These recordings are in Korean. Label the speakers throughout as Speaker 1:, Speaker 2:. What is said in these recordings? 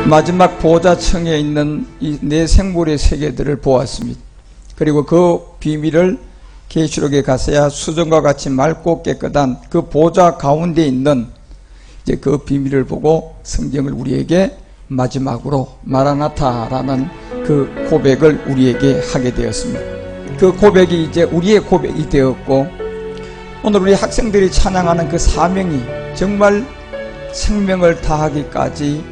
Speaker 1: 마지막 보좌청에 있는 이 네 생물의 세계들을 보았습니다. 그리고 그 비밀을 계시록에 가서야 수정과 같이 맑고 깨끗한 그 보좌 가운데 있는 이제 그 비밀을 보고 성경을 우리에게 마지막으로 마라나타라는 그 고백을 우리에게 하게 되었습니다. 그 고백이 이제 우리의 고백이 되었고, 오늘 우리 학생들이 찬양하는 그 사명이 정말 생명을 다하기까지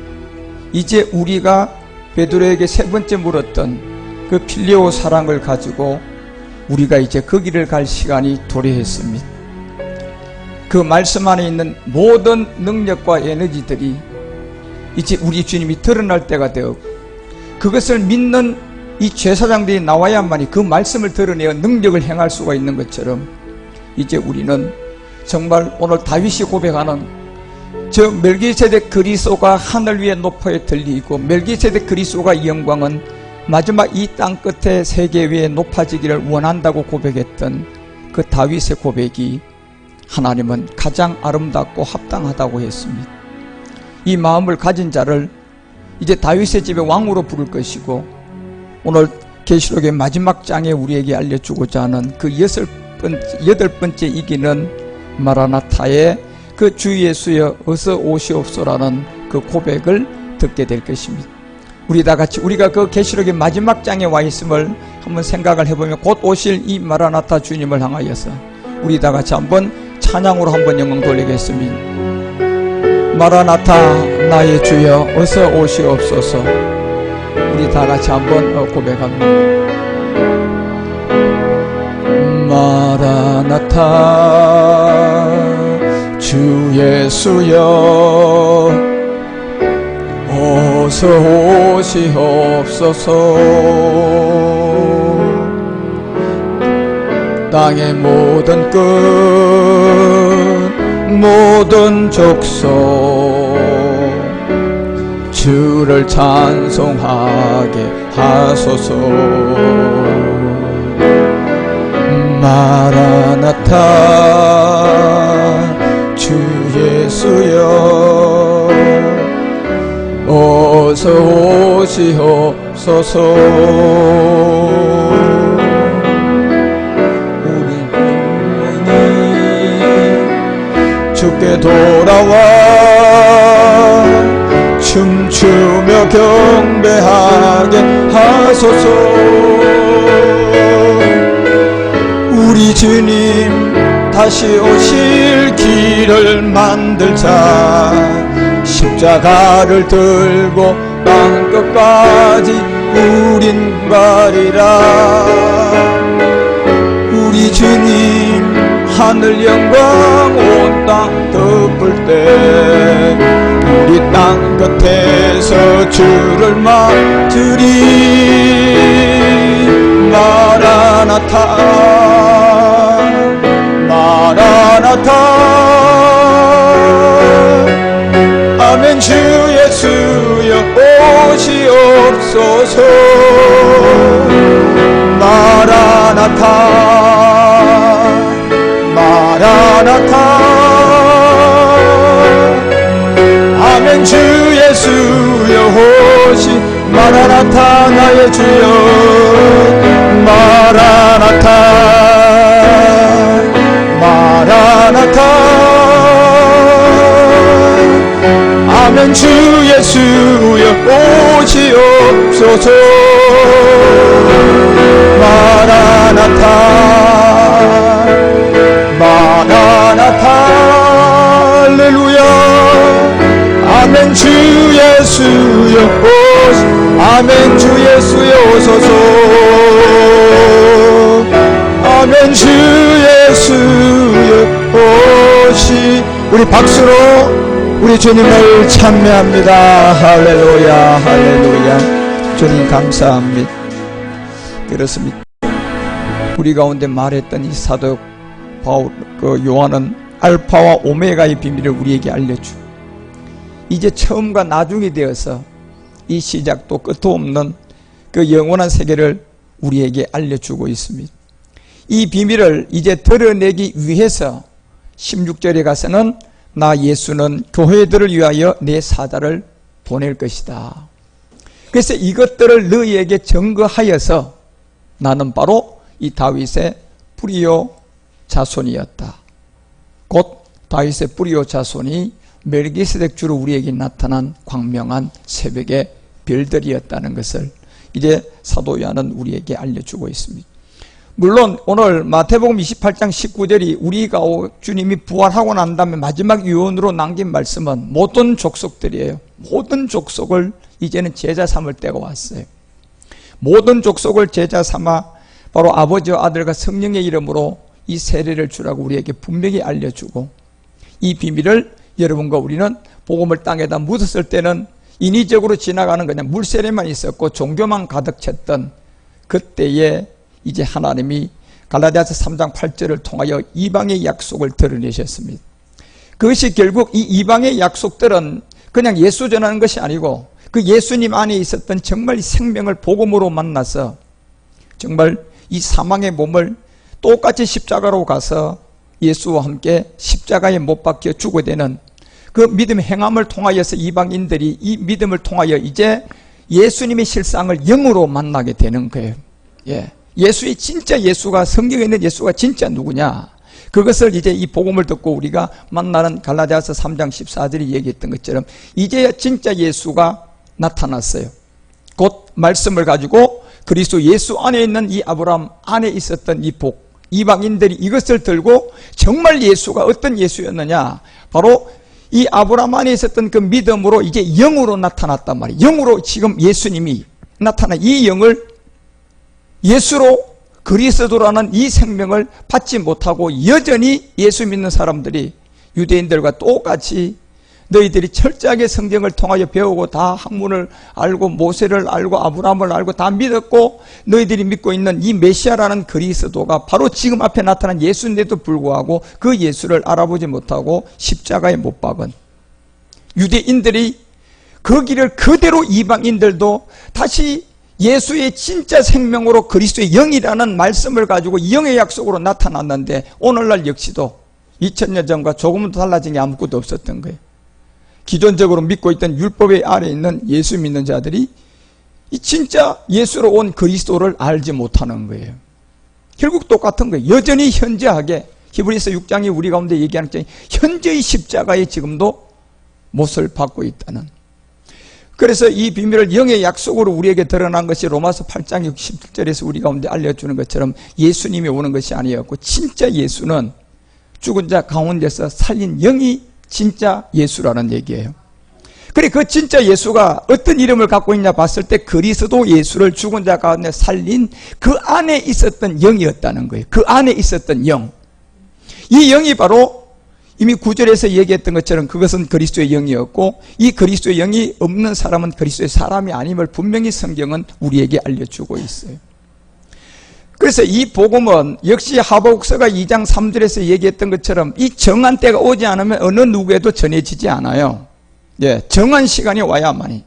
Speaker 1: 이제 우리가 베드로에게 세 번째 물었던 그 필리오 사랑을 가지고 우리가 이제 그 길을 갈 시간이 도래했습니다. 그 말씀 안에 있는 모든 능력과 에너지들이 이제 우리 주님이 드러날 때가 되었고, 그것을 믿는 이 제사장들이 나와야만이 그 말씀을 드러내어 능력을 행할 수가 있는 것처럼 이제 우리는 정말 오늘 다윗이 고백하는 저 멜기세덱 그리스도가 하늘 위에 높아 들리고 멜기세덱 그리스도가 영광은 마지막 이 땅 끝에 세계 위에 높아지기를 원한다고 고백했던 그 다윗의 고백이 하나님은 가장 아름답고 합당하다고 했습니다. 이 마음을 가진 자를 이제 다윗의 집에 왕으로 부를 것이고, 오늘 계시록의 마지막 장에 우리에게 알려주고자 하는 그 여덟 번째 이기는 마라나타의 그 주 예수여 어서 오시옵소라는 그 고백을 듣게 될 것입니다. 우리 다 같이 우리가 그 계시록의 마지막 장에 와 있음을 한번 생각을 해보면 곧 오실 이 마라나타 주님을 향하여서 우리 다 같이 한번 찬양으로 한번 영광 돌리겠습니다. 마라나타 나의 주여 어서 오시옵소서. 우리 다 같이 한번 고백합니다. 마라나타 주 예수여 어서 오시옵소서. 땅의 모든 끝 모든 족속 주를 찬송하게 하소서. 마라나타 주 예수여 어서 오시옵소서. 우리 주께 돌아와 춤추며 경배하게 하소서. 우리 주님 다시 오실 길을 만들자. 십자가를 들고 땅끝까지 우린 가리라. 우리 주님 하늘 영광 온 땅 덮을 때 우리 땅 끝에서 주를 맞으리. 마라나타 마라나타 아멘. 주 예수여 오시옵소서. 마라나타 마라나타 아멘. 주 예수여 오시. 마라나타 나의 주여 마라나타 마라나타 아멘. 주 예수여 오시옵소서. 마라나타 마라나타 할렐루야. 아멘. 주 예수여 오시. 아멘. 주 예수여 오소서. 아멘. 주 예수여 오시. 우리 박수로 우리 주님을 찬미합니다. 할렐루야 할렐루야. 주님 감사합니다. 그렇습니다. 우리 가운데 말했던 이 사도 바울 그 요한은 알파와 오메가의 비밀을 우리에게 알려주고 이제 처음과 나중이 되어서 이 시작도 끝도 없는 그 영원한 세계를 우리에게 알려주고 있습니다. 이 비밀을 이제 드러내기 위해서 16절에 가서는 나 예수는 교회들을 위하여 내 사자를 보낼 것이다. 그래서 이것들을 너희에게 증거하여서 나는 바로 이 다윗의 뿌리오 자손이었다. 곧 다윗의 뿌리오 자손이 멜기세덱 주로 우리에게 나타난 광명한 새벽의 별들이었다는 것을 이제 사도 요한은 우리에게 알려주고 있습니다. 물론 오늘 마태복음 28장 19절이 우리가 주님이 부활하고 난 다음에 마지막 유언으로 남긴 말씀은 모든 족속들이에요. 모든 족속을 이제는 제자 삼을 때가 왔어요. 모든 족속을 제자 삼아 바로 아버지와 아들과 성령의 이름으로 이 세례를 주라고 우리에게 분명히 알려주고, 이 비밀을 여러분과 우리는 복음을 땅에다 묻었을 때는 인위적으로 지나가는 그냥 물세례만 있었고 종교만 가득 찼던 그때에 이제 하나님이 갈라디아서 3장 8절을 통하여 이방의 약속을 드러내셨습니다. 그것이 결국 이 이방의 약속들은 그냥 예수 전하는 것이 아니고 그 예수님 안에 있었던 정말 생명을 복음으로 만나서 정말 이 사망의 몸을 똑같이 십자가로 가서 예수와 함께 십자가에 못 박혀 죽게 되는 그 믿음의 행함을 통하여서 이방인들이 이 믿음을 통하여 이제 예수님의 실상을 영으로 만나게 되는 거예요. 예수의 진짜 예수가, 성경에 있는 예수가 진짜 누구냐, 그것을 이제 이 복음을 듣고 우리가 만나는 갈라디아서 3장 14절이 얘기했던 것처럼 이제야 진짜 예수가 나타났어요. 곧 말씀을 가지고 그리스도 예수 안에 있는 이 아브라함 안에 있었던 이 복, 이방인들이 이것을 들고 정말 예수가 어떤 예수였느냐, 바로 이 아브라함 안에 있었던 그 믿음으로 이제 영으로 나타났단 말이에요. 영으로 지금 예수님이 나타나 이 영을 예수로 그리스도라는 이 생명을 받지 못하고 여전히 예수 믿는 사람들이 유대인들과 똑같이 너희들이 철저하게 성경을 통하여 배우고 다 학문을 알고 모세를 알고 아브라함을 알고 다 믿었고 너희들이 믿고 있는 이 메시아라는 그리스도가 바로 지금 앞에 나타난 예수인데도 불구하고 그 예수를 알아보지 못하고 십자가에 못 박은 유대인들이 그 길을 그대로 이방인들도 다시 예수의 진짜 생명으로 그리스도의 영이라는 말씀을 가지고 영의 약속으로 나타났는데 오늘날 역시도 2000년 전과 조금은 달라진 게 아무것도 없었던 거예요. 기존적으로 믿고 있던 율법의 아래에 있는 예수 믿는 자들이 이 진짜 예수로 온 그리스도를 알지 못하는 거예요. 결국 똑같은 거예요. 여전히 현저하게 히브리서 6장이 우리 가운데 얘기하는 것처럼 현저히 십자가에 지금도 못을 받고 있다는, 그래서 이 비밀을 영의 약속으로 우리에게 드러난 것이 로마서 8장 67절에서 우리 가운데 알려주는 것처럼 예수님이 오는 것이 아니었고 진짜 예수는 죽은 자 가운데서 살린 영이 진짜 예수라는 얘기예요. 그래, 그 진짜 예수가 어떤 이름을 갖고 있냐 봤을 때 그리스도 예수를 죽은 자 가운데 살린 그 안에 있었던 영이었다는 거예요. 그 안에 있었던 영. 이 영이 바로 이미 9절에서 얘기했던 것처럼 그것은 그리스도의 영이었고 이 그리스도의 영이 없는 사람은 그리스도의 사람이 아님을 분명히 성경은 우리에게 알려주고 있어요. 그래서 이 복음은 역시 하박국서가 2장 3절에서 얘기했던 것처럼 이 정한 때가 오지 않으면 어느 누구에도 전해지지 않아요. 정한 시간이 와야만이.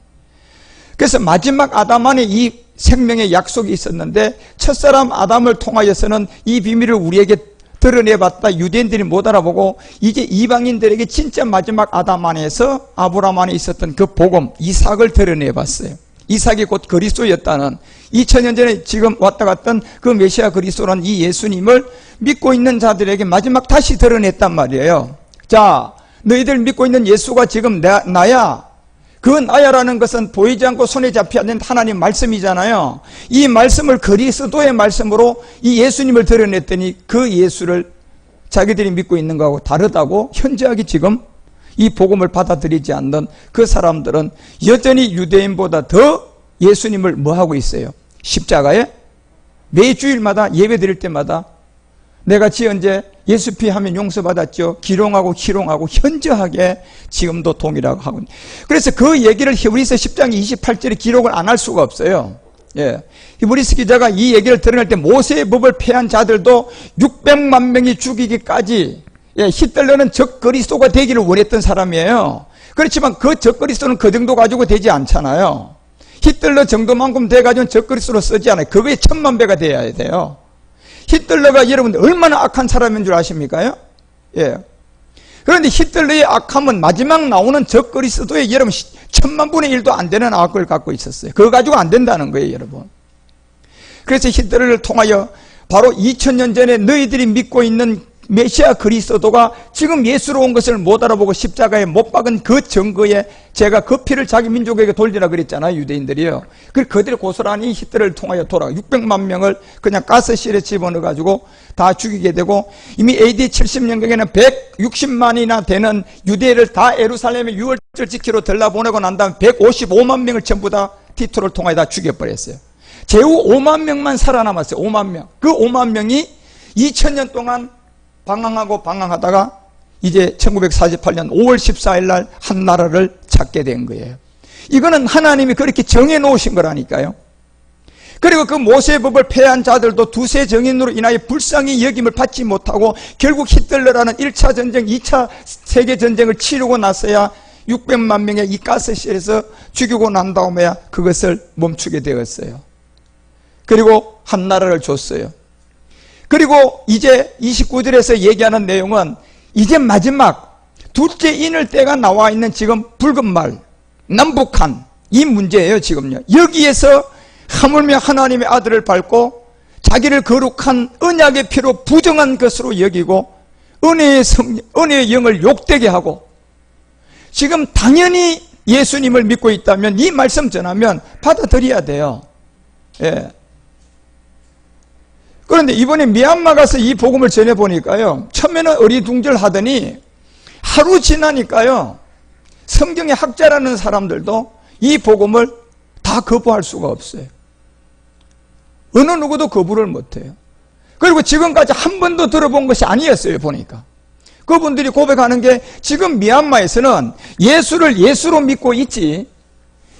Speaker 1: 그래서 마지막 아담 안에 이 생명의 약속이 있었는데 첫사람 아담을 통하여서는 이 비밀을 우리에게 드러내봤다 유대인들이 못 알아보고 이제 이방인들에게 진짜 마지막 아담 안에서 아브라함 안에 있었던 그 복음 이삭을 드러내봤어요. 이삭이 곧 그리스도였다는, 2000년 전에 지금 왔다 갔던 그 메시아 그리스도라는 이 예수님을 믿고 있는 자들에게 마지막 다시 드러냈단 말이에요. 자, 너희들 믿고 있는 예수가 지금 나야. 그 나야라는 것은 보이지 않고 손에 잡히지 않는 하나님 말씀이잖아요. 이 말씀을 그리스도의 말씀으로 이 예수님을 드러냈더니 그 예수를 자기들이 믿고 있는 거하고 다르다고 현저하게 지금 이 복음을 받아들이지 않는 그 사람들은 여전히 유대인보다 더 예수님을 뭐하고 있어요? 십자가에 매주일마다 예배 드릴 때마다 내같이 언제 예수 피 하면 용서받았죠. 기롱하고 희롱하고 현저하게 지금도 동일하고 하고. 그래서 그 얘기를 히브리서 10장 28절에 기록을 안 할 수가 없어요. 히브리서 기자가 이 얘기를 드러낼 때 모세의 법을 폐한 자들도 600만 명이 죽이기까지 히틀러는 적 그리스도가 되기를 원했던 사람이에요. 그렇지만 그 적 그리스도는 그 정도 가지고 되지 않잖아요. 히틀러 정도만큼 돼가지고 적 그리스도로 쓰지 않아요. 그거에 1000만 배가 돼야 돼요. 히틀러가 여러분 얼마나 악한 사람인 줄 아십니까요? 그런데 히틀러의 악함은 마지막 나오는 저 그리스도의 여러분 1000만분의 1도 안 되는 악을 갖고 있었어요. 그거 가지고 안 된다는 거예요, 여러분. 그래서 히틀러를 통하여 바로 2000년 전에 너희들이 믿고 있는 메시아 그리스도가 지금 예수로 온 것을 못 알아보고 십자가에 못 박은 그 증거에 제가 그 피를 자기 민족에게 돌리라 그랬잖아요, 유대인들이요. 그들이 고스란히 히틀러를 통하여 600만 명을 그냥 가스실에 집어넣어가지고 다 죽이게 되고, 이미 AD 70년경에는 160만이나 되는 유대인을 다 예루살렘에 유월절 지키러 들라보내고 난 다음 155만 명을 전부 다 티토를 통하여 다 죽여버렸어요. 제후 5만 명만 살아남았어요. 5만 명. 그 5만 명이 2000년 동안 방황하다가 이제 1948년 5월 14일 날 한 나라를 찾게 된 거예요. 이거는 하나님이 그렇게 정해 놓으신 거라니까요. 그리고 그 모세법을 폐한 자들도 두세 정인으로 인하여 불쌍히 여김을 받지 못하고 결국 히틀러라는 1차 전쟁, 2차 세계전쟁을 치르고 나서야 600만 명의 이 가스실에서 죽이고 난 다음에야 그것을 멈추게 되었어요. 그리고 한 나라를 줬어요. 그리고 이제 29절에서 얘기하는 내용은 이제 마지막 둘째 인을 때가 나와 있는 지금 붉은 말, 남북한 이 문제예요, 지금요. 여기에서 하물며 하나님의 아들을 밟고 자기를 거룩한 언약의 피로 부정한 것으로 여기고 은혜의 영을 욕되게 하고, 지금 당연히 예수님을 믿고 있다면 이 말씀 전하면 받아들여야 돼요. 예. 그런데 이번에 미얀마 가서 이 복음을 전해보니까요, 처음에는 어리둥절 하더니 하루 지나니까요, 성경의 학자라는 사람들도 이 복음을 다 거부할 수가 없어요. 어느 누구도 거부를 못해요. 그리고 지금까지 한 번도 들어본 것이 아니었어요, 보니까. 그분들이 고백하는 게, 지금 미얀마에서는 예수를 예수로 믿고 있지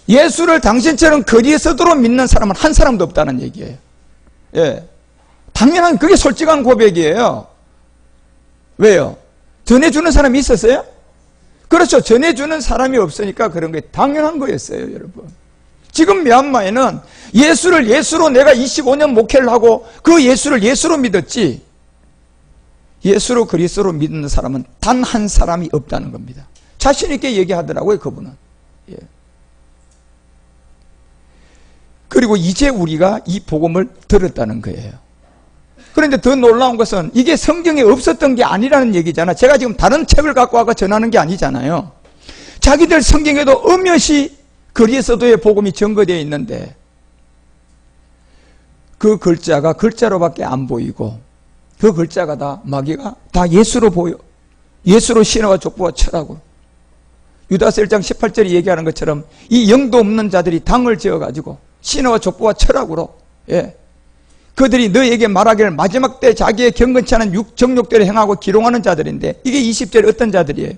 Speaker 1: 예수를 당신처럼 거리에서도 믿는 사람은 한 사람도 없다는 얘기예요. 예. 당연한, 그게 솔직한 고백이에요. 왜요? 전해주는 사람이 있었어요? 그렇죠. 전해주는 사람이 없으니까 그런 게 당연한 거였어요, 여러분. 지금 미얀마에는 예수를 예수로 내가 25년 목회를 하고 그 예수를 예수로 믿었지, 예수로 그리스도로 믿는 사람은 단 한 사람이 없다는 겁니다. 자신 있게 얘기하더라고요, 그분은. 예. 그리고 이제 우리가 이 복음을 들었다는 거예요. 그런데 더 놀라운 것은 이게 성경에 없었던 게 아니라는 얘기잖아. 제가 지금 다른 책을 갖고 와서 전하는 게 아니잖아요. 자기들 성경에도 엄연히 그리스도의 복음이 증거되어 있는데 그 글자가 글자로밖에 안 보이고 그 글자가 다 마귀가 다 예수로 보여. 예수로 신화와 족보와 철학으로. 유다서 1장 18절에 얘기하는 것처럼 이 영도 없는 자들이 당을 지어가지고 신화와 족보와 철학으로, 예, 그들이 너에게 말하기를 마지막 때 자기의 경건치 않은 정욕대로 행하고 기롱하는 자들인데, 이게 20절에 어떤 자들이에요?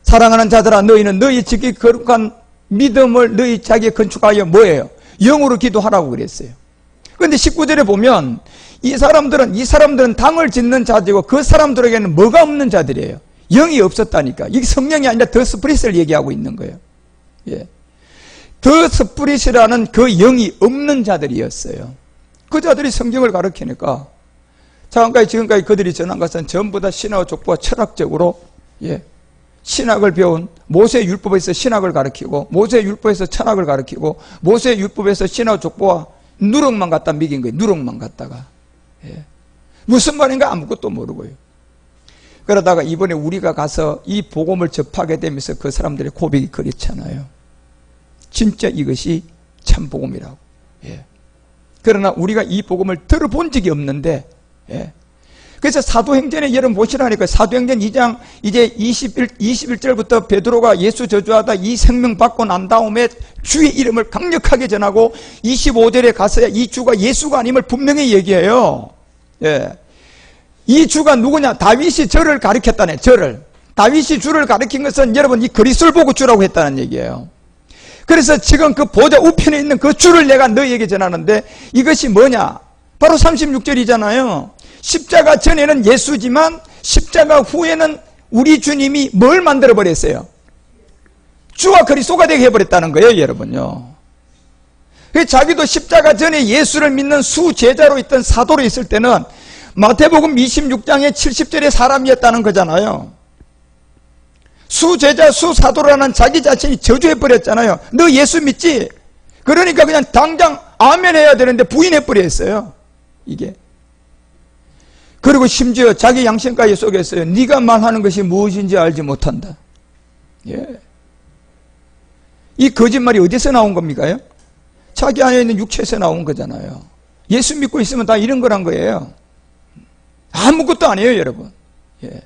Speaker 1: 사랑하는 자들아, 너희는 너희 지극히 거룩한 믿음을 너희 자기에 건축하여 뭐예요? 영으로 기도하라고 그랬어요. 그런데 19절에 보면 이 사람들은 당을 짓는 자들이고 그 사람들에게는 뭐가 없는 자들이에요? 영이 없었다니까. 이게 성령이 아니라 더 스피릿을 얘기하고 있는 거예요. 예. 더 스피릿이라는 그 영이 없는 자들이었어요. 그 자들이 성경을 가르치니까 지금까지 그들이 전한 것은 전부 다 신화와 족보와 철학적으로, 예, 신학을 배운 모세 율법에서 신학을 가르치고 모세 율법에서 철학을 가르치고 모세 율법에서 신화와 족보와 누렁만 갖다 먹인 거예요. 누렁만 갖다가, 예. 무슨 말인가 아무것도 모르고요. 그러다가 이번에 우리가 가서 이 복음을 접하게 되면서 그 사람들의 고백이 그렇잖아요. 진짜 이것이 참 복음이라고. 예. 그러나 우리가 이 복음을 들어본 적이 없는데, 예. 그래서 사도행전에 여러분 보시라니까. 사도행전 2장 이제 21절부터 베드로가 예수 저주하다 이 생명 받고 난 다음에 주의 이름을 강력하게 전하고 25절에 가서야 이 주가 예수가 아님을 분명히 얘기해요. 예. 이 주가 누구냐? 다윗이 저를 가리켰다네. 저를. 다윗이 주를 가리킨 것은 여러분 이 그리스도를 보고 주라고 했다는 얘기예요. 그래서 지금 그 보좌 우편에 있는 그 주를 내가 너희에게 전하는데 이것이 뭐냐? 바로 36절이잖아요. 십자가 전에는 예수지만 십자가 후에는 우리 주님이 뭘 만들어버렸어요? 주와 그리스도가 되게 해버렸다는 거예요, 여러분요. 자기도 십자가 전에 예수를 믿는 수제자로 있던 사도로 있을 때는 마태복음 26장에 70절의 사람이었다는 거잖아요. 수제자 수사도라는 자기 자신이 저주해버렸잖아요. 너 예수 믿지? 그러니까 그냥 당장 아멘 해야 되는데 부인해버렸어요. 이게. 그리고 심지어 자기 양심까지 속였어요. 네가 말하는 것이 무엇인지 알지 못한다. 예. 이 거짓말이 어디서 나온 겁니까요? 자기 안에 있는 육체에서 나온 거잖아요. 예수 믿고 있으면 다 이런 거란 거예요. 아무것도 아니에요, 여러분. 예.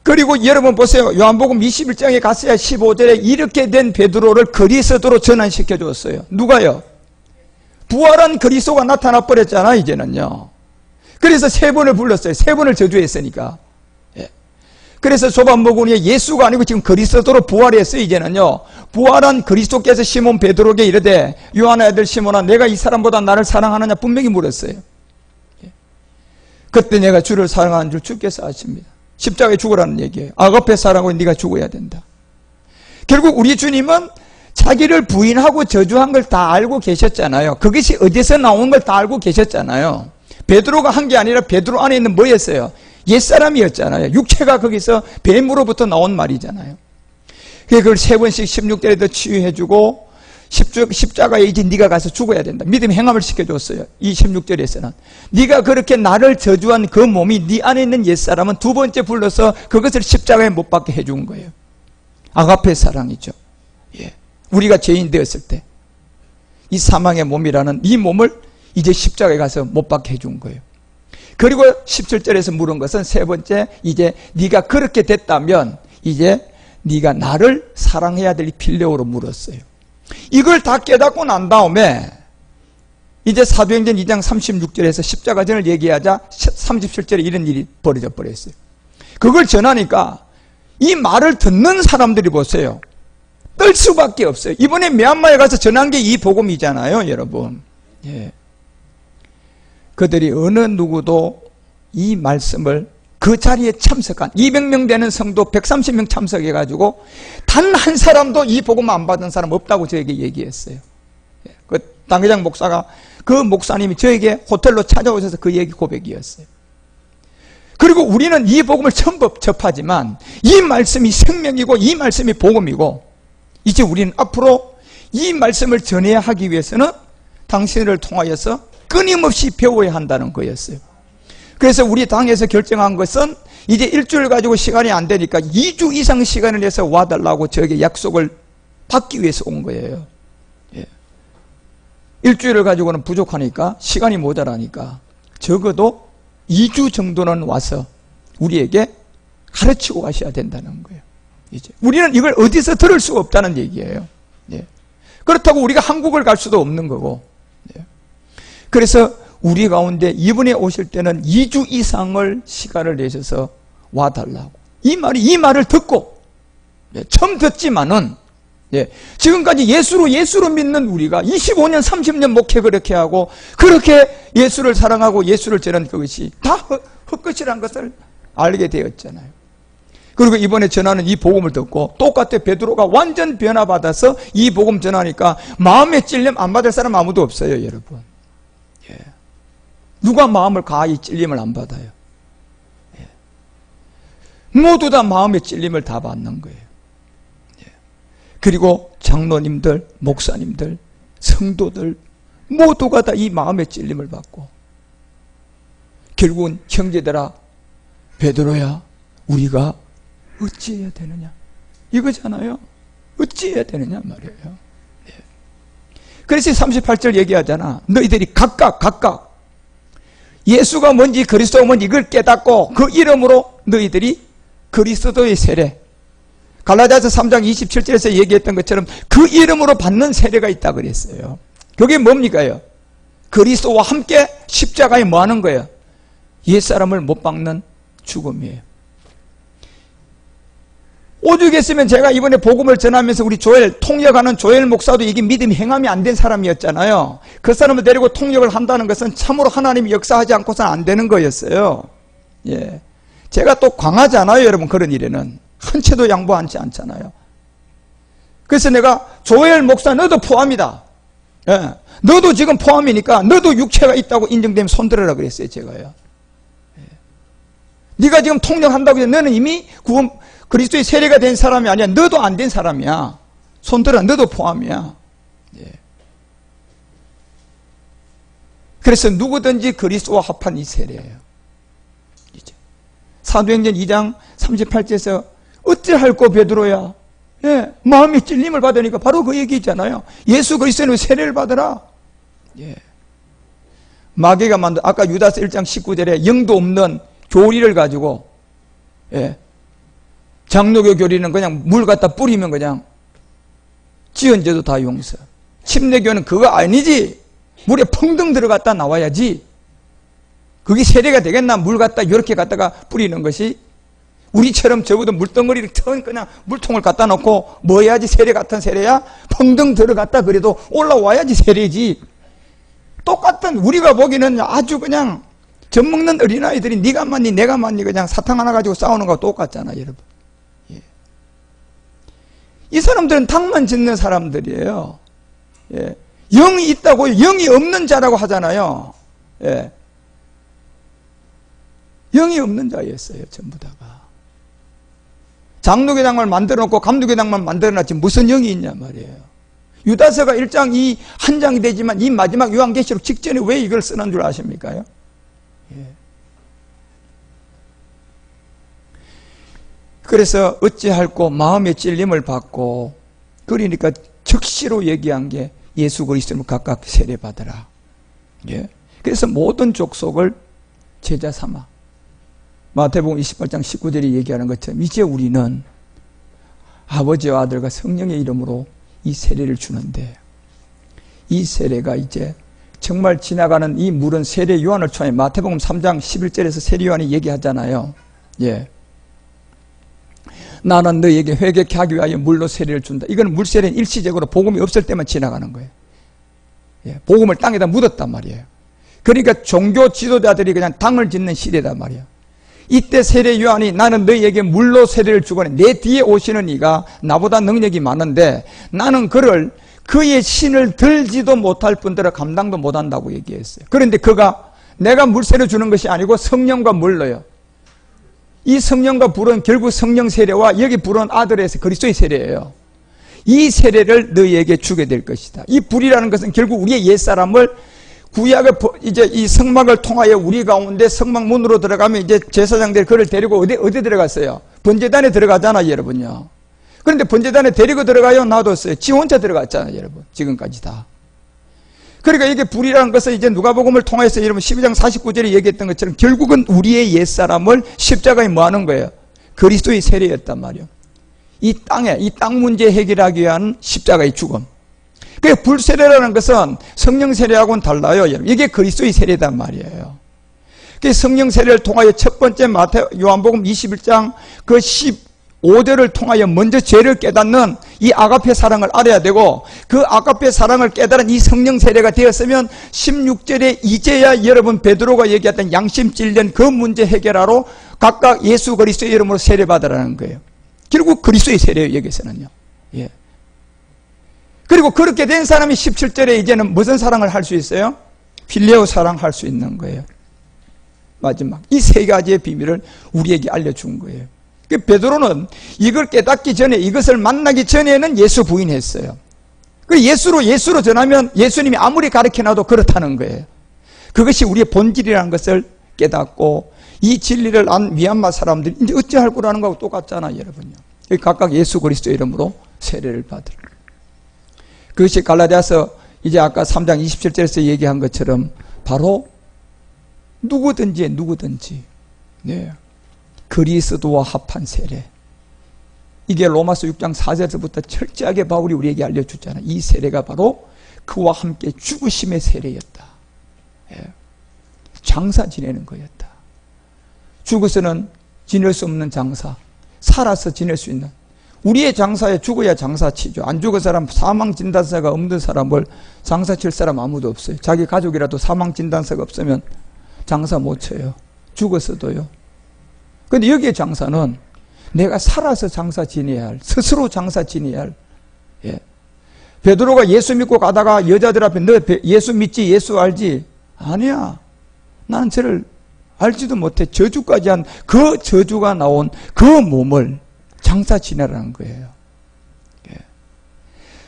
Speaker 1: 그리고 여러분 보세요. 요한복음 21장에 갔어야 15절에 이렇게 된 베드로를 그리스도로 전환시켜 줬어요. 누가요? 부활한 그리스도가 나타나 버렸잖아, 이제는요. 그래서 3번을 불렀어요. 3번을 저주했으니까. 예. 그래서 조반복음에 예수가 아니고 지금 그리스도로 부활했어요, 이제는요. 부활한 그리스도께서 시몬 베드로에게 이르되 요한의 아들 시몬아, 내가 이 사람보다 나를 사랑하느냐 분명히 물었어요. 예. 그때 내가 주를 사랑하는 줄 주께서 아십니다. 십자가에 죽으라는 얘기예요. 아가페 사랑으로 네가 죽어야 된다. 결국 우리 주님은 자기를 부인하고 저주한 걸 다 알고 계셨잖아요. 그것이 어디서 나온 걸 다 알고 계셨잖아요. 베드로가 한 게 아니라 베드로 안에 있는 뭐였어요? 옛사람이었잖아요. 육체가 거기서 뱀으로부터 나온 말이잖아요. 그걸 3번씩 16절에도 치유해주고 십자가에 이제 네가 가서 죽어야 된다. 믿음 행함을 시켜줬어요. 이 16절에서는 네가 그렇게 나를 저주한 그 몸이 네 안에 있는 옛사람은 2번째 불러서 그것을 십자가에 못 박게 해준 거예요. 아가페 사랑이죠. 예. 우리가 죄인 되었을 때 이 사망의 몸이라는 이 몸을 이제 십자가에 가서 못 박게 해준 거예요. 그리고 17절에서 물은 것은 3번째, 이제 네가 그렇게 됐다면 이제 네가 나를 사랑해야 될 필요로 물었어요. 이걸 다 깨닫고 난 다음에 이제 사도행전 2장 36절에서 십자가전을 얘기하자 37절에 이런 일이 벌어져 버렸어요. 그걸 전하니까 이 말을 듣는 사람들이 보세요. 떨 수밖에 없어요. 이번에 미얀마에 가서 전한 게 이 복음이잖아요, 여러분. 예. 그들이 어느 누구도 이 말씀을 그 자리에 참석한 200명 되는 성도 130명 참석해가지고 단 한 사람도 이 복음 안 받은 사람 없다고 저에게 얘기했어요. 그 당회장 목사가, 그 목사님이 저에게 호텔로 찾아오셔서 그 얘기 고백이었어요. 그리고 우리는 이 복음을 처음 접하지만 이 말씀이 생명이고 이 말씀이 복음이고 이제 우리는 앞으로 이 말씀을 전해야 하기 위해서는 당신을 통하여서 끊임없이 배워야 한다는 거였어요. 그래서 우리 당에서 결정한 것은 이제 일주일 가지고 시간이 안 되니까 2주 이상 시간을 내서 와달라고 저에게 약속을 받기 위해서 온 거예요. 예. 일주일을 가지고는 부족하니까, 시간이 모자라니까 적어도 2주 정도는 와서 우리에게 가르치고 가셔야 된다는 거예요. 이제 우리는 이걸 어디서 들을 수가 없다는 얘기예요. 예. 그렇다고 우리가 한국을 갈 수도 없는 거고. 예. 그래서 우리 가운데 이번에 오실 때는 2주 이상을 시간을 내셔서 와달라고. 이 말을 듣고, 예, 처음 듣지만은, 예, 지금까지 예수로 믿는 우리가 25년, 30년 목회 그렇게 하고, 그렇게 예수를 사랑하고 예수를 전하는 그것이 다 헛것이라는 것을 알게 되었잖아요. 그리고 이번에 전하는 이 복음을 듣고 똑같아 베드로가 완전 변화받아서 이 복음 전하니까 마음에 찔림 안 받을 사람 아무도 없어요, 여러분. 예. 누가 마음을 가히 찔림을 안 받아요? 예. 모두 다 마음의 찔림을 다 받는 거예요. 예. 그리고 장로님들, 목사님들, 성도들 모두가 다 이 마음의 찔림을 받고 결국은 형제들아, 베드로야, 우리가 어찌해야 되느냐 이거잖아요. 어찌해야 되느냐 말이에요. 예. 그래서 38절 얘기하잖아. 너희들이 각각 예수가 뭔지 그리스도가 뭔지 이걸 깨닫고 그 이름으로 너희들이 그리스도의 세례, 갈라디아서 3장 27절에서 얘기했던 것처럼 그 이름으로 받는 세례가 있다 그랬어요. 그게 뭡니까요? 그리스도와 함께 십자가에 뭐 하는 거예요? 옛사람을 못 박는 죽음이에요. 오죽했으면 제가 이번에 복음을 전하면서 우리 통역하는 조엘 목사도 이게 믿음이 행함이 안 된 사람이었잖아요. 그 사람을 데리고 통역을 한다는 것은 참으로 하나님이 역사하지 않고서는 안 되는 거였어요. 예. 제가 또 강하지 않아요, 여러분. 그런 일에는 한 채도 양보하지 않잖아요. 그래서 내가 조엘 목사 너도 포함이다. 예. 너도 지금 포함이니까 너도 육체가 있다고 인정되면 손들어라 그랬어요, 제가요. 예. 네가 지금 통역한다고 해서 너는 이미 그리스도의 세례가 된 사람이 아니야. 너도 안 된 사람이야. 손들어, 너도 포함이야. 예. 그래서 누구든지 그리스도와 합한 이 세례예요. 이제 사도행전 2장 38절에서 어찌할꼬 베드로야. 예, 마음이 찔림을 받으니까 바로 그 얘기 있잖아요. 예수 그리스도의 세례를 받으라. 예. 마귀가 만든 아까 유다서 1장 19절에 영도 없는 교리를 가지고, 예, 장로교 교리는 그냥 물 갖다 뿌리면 그냥 지은 죄도 다 용서. 침례교는 그거 아니지. 물에 펑덩 들어갔다 나와야지. 그게 세례가 되겠나? 물 갖다 이렇게 갖다가 뿌리는 것이. 우리처럼 적어도 물덩어리를 그냥 물통을 갖다 놓고 뭐 해야지 세례 같은 세례야? 펑덩 들어갔다 그래도 올라와야지 세례지. 똑같은, 우리가 보기에는 아주 그냥 젖먹는 어린아이들이 네가 맞니 내가 맞니 그냥 사탕 하나 가지고 싸우는 거하고 똑같잖아, 여러분. 예. 이 사람들은 탕만 짓는 사람들이에요. 예. 영이 있다고, 영이 없는 자라고 하잖아요. 예. 영이 없는 자였어요, 전부 다가. 장로교당만 만들어 놓고 감로교당만 만들어 놨지 무슨 영이 있냐 말이에요. 유다서가 1장 이 한 장이 되지만 이 마지막 요한계시록 직전에 왜 이걸 쓰는 줄 아십니까? 예. 그래서 어찌할꼬 마음의 찔림을 받고, 그러니까 즉시로 얘기한 게 예수 그리스도를 각각 세례받으라. 예. 그래서 모든 족속을 제자 삼아. 마태복음 28장 19절이 얘기하는 것처럼 이제 우리는 아버지와 아들과 성령의 이름으로 이 세례를 주는데, 이 세례가 이제 정말 지나가는 이 물은 세례 요한을 통해 마태복음 3장 11절에서 세례 요한이 얘기하잖아요. 예. 나는 너에게 회개케 하기 위하여 물로 세례를 준다. 이건 물세례는 일시적으로 복음이 없을 때만 지나가는 거예요. 예. 복음을 땅에다 묻었단 말이에요. 그러니까 종교 지도자들이 그냥 당을 짓는 시대단 말이에요. 이때 세례 요한이 나는 너희에게 물로 세례를 주거니 내 뒤에 오시는 이가 나보다 능력이 많은데 나는 그를 그의 신을 들지도 못할 뿐더러 감당도 못한다고 얘기했어요. 그런데 그가 내가 물세례 주는 것이 아니고 성령과 물로요. 이 성령과 불은 결국 성령 세례와 여기 불은 아들에서 그리스도의 세례예요. 이 세례를 너희에게 주게 될 것이다. 이 불이라는 것은 결국 우리의 옛사람을 구약의 이제 이 성막을 통하여 우리 가운데 성막 문으로 들어가면 이제 제사장들이 그를 데리고 어디 들어갔어요? 번제단에 들어가잖아, 여러분요. 그런데 번제단에 데리고 들어가요? 놔뒀어요. 지 혼자 들어갔잖아요, 여러분. 지금까지 다. 그러니까 이게 불이라는 것은 이제 누가복음을 통해서 여러분 12장 49절에 얘기했던 것처럼 결국은 우리의 옛사람을 십자가에 뭐 하는 거예요? 그리스도의 세례였단 말이에요. 이 땅에, 이 땅 문제 해결하기 위한 십자가의 죽음. 그 불세례라는 것은 성령 세례하고는 달라요. 이게 그리스도의 세례단 말이에요. 그 성령 세례를 통하여 첫 번째 요한복음 21장 그 15절을 통하여 먼저 죄를 깨닫는 이 아가페 사랑을 알아야 되고, 그 아가페 사랑을 깨달은 이 성령 세례가 되었으면 16절에 이제야 여러분 베드로가 얘기했던 양심 찔린 그 문제 해결하러 각각 예수 그리스도의 이름으로 세례받으라는 거예요. 결국 그리스도의 세례예요, 여기서는요. 예. 그리고 그렇게 된 사람이 17절에 이제는 무슨 사랑을 할 수 있어요? 필레오 사랑할 수 있는 거예요. 마지막 이 세 가지의 비밀을 우리에게 알려준 거예요. 베드로는 이걸 깨닫기 전에, 이것을 만나기 전에는 예수 부인했어요. 예수로 전하면 예수님이 아무리 가르쳐놔도 그렇다는 거예요. 그것이 우리의 본질이라는 것을 깨닫고 이 진리를 안 미얀마 사람들이 이제 어찌할 거라는 거하고 똑같잖아요, 여러분요. 각각 예수 그리스도 이름으로 세례를 받으라. 그것이 갈라디아서 이제 아까 3장 27절에서 얘기한 것처럼 바로 누구든지 네. 그리스도와 합한 세례. 이게 로마서 6장 4절에서부터 철저하게 바울이 우리에게 알려주잖아요. 이 세례가 바로 그와 함께 죽으심의 세례였다. 예. 장사 지내는 거였다. 죽어서는 지낼 수 없는 장사, 살아서 지낼 수 있는, 우리의 장사에 죽어야 장사치죠. 안 죽은 사람, 사망진단서가 없는 사람을 장사칠 사람 아무도 없어요. 자기 가족이라도 사망진단서가 없으면 장사 못 쳐요. 죽었어도요. 근데 여기의 장사는 내가 살아서 장사 지내야 할, 스스로 장사 지내야 할. 예. 베드로가 예수 믿고 가다가 여자들 앞에 너 예수 믿지? 예수 알지? 아니야. 나는 저를 알지도 못해. 저주까지 한 그 저주가 나온 그 몸을 장사 지내라는 거예요. 예.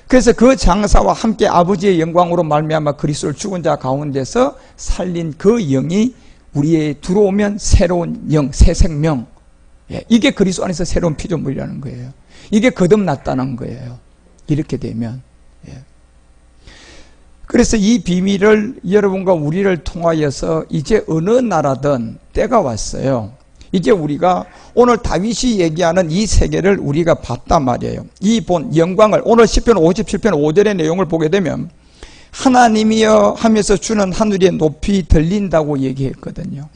Speaker 1: 그래서 그 장사와 함께 아버지의 영광으로 말미암아 그리스도를 죽은 자 가운데서 살린 그 영이 우리에 들어오면 새로운 영, 새 생명. 예. 이게 그리스도 안에서 새로운 피조물이라는 거예요. 이게 거듭났다는 거예요. 이렇게 되면. 예. 그래서 이 비밀을 여러분과 우리를 통하여서 이제 어느 나라든 때가 왔어요. 이제 우리가 오늘 다윗이 얘기하는 이 세계를 우리가 봤단 말이에요. 이 본 영광을 오늘 시편 57편 5절의 내용을 보게 되면 하나님이여 하면서 주는 하늘의 높이 들린다고 얘기했거든요.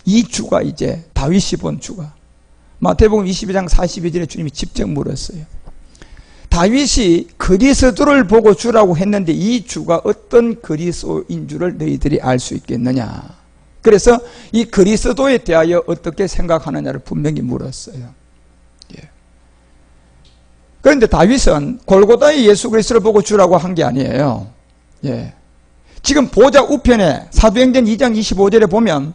Speaker 1: 이 주가 이제 다윗이 본 주가 마태복음 22장 42절에 주님이 직접 물었어요. 다윗이 그리스도를 보고 주라고 했는데 이 주가 어떤 그리스도인 줄을 너희들이 알 수 있겠느냐. 그래서 이 그리스도에 대하여 어떻게 생각하느냐를 분명히 물었어요. 예. 그런데 다윗은 골고다의 예수 그리스도를 보고 주라고 한 게 아니에요. 예. 지금 보좌 우편에 사도행전 2장 25절에 보면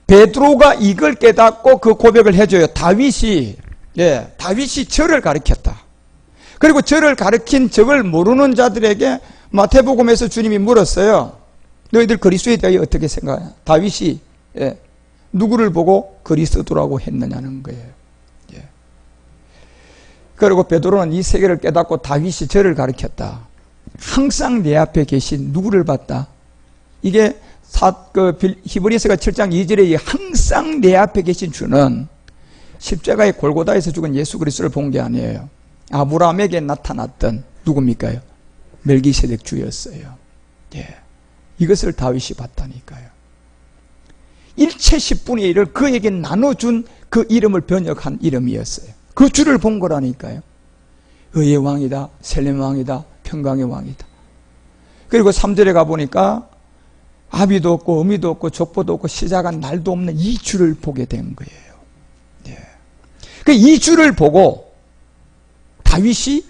Speaker 1: 베드로가 이걸 깨닫고 그 고백을 해줘요. 다윗이 저를 가르쳤다. 그리고 저를 가르친 적을 모르는 자들에게 마태복음에서 주님이 물었어요. 너희들 그리스도에 대하여 어떻게 생각하냐? 다윗이 누구를 보고 그리스도라고 했느냐는 거예요. 예. 그리고 베드로는 이 세계를 깨닫고 다윗이 저를 가르쳤다. 항상 내 앞에 계신 누구를 봤다? 이게 히브리서가 7장 2절에 항상 내 앞에 계신 주는 십자가의 골고다에서 죽은 예수 그리스도를 본 게 아니에요. 아브라함에게 나타났던 누굽니까요? 멜기세덱 주였어요. 예. 이것을 다윗이 봤다니까요. 일체 10분의 1을 그에게 나눠준 그 이름을 번역한 이름이었어요. 그 주를 본 거라니까요. 의의 왕이다, 셀렘 왕이다, 평강의 왕이다. 그리고 3절에 가보니까 아비도 없고 어미도 없고 족보도 없고 시작한 날도 없는 이 주를 보게 된 거예요. 예. 이 주를 보고 다윗이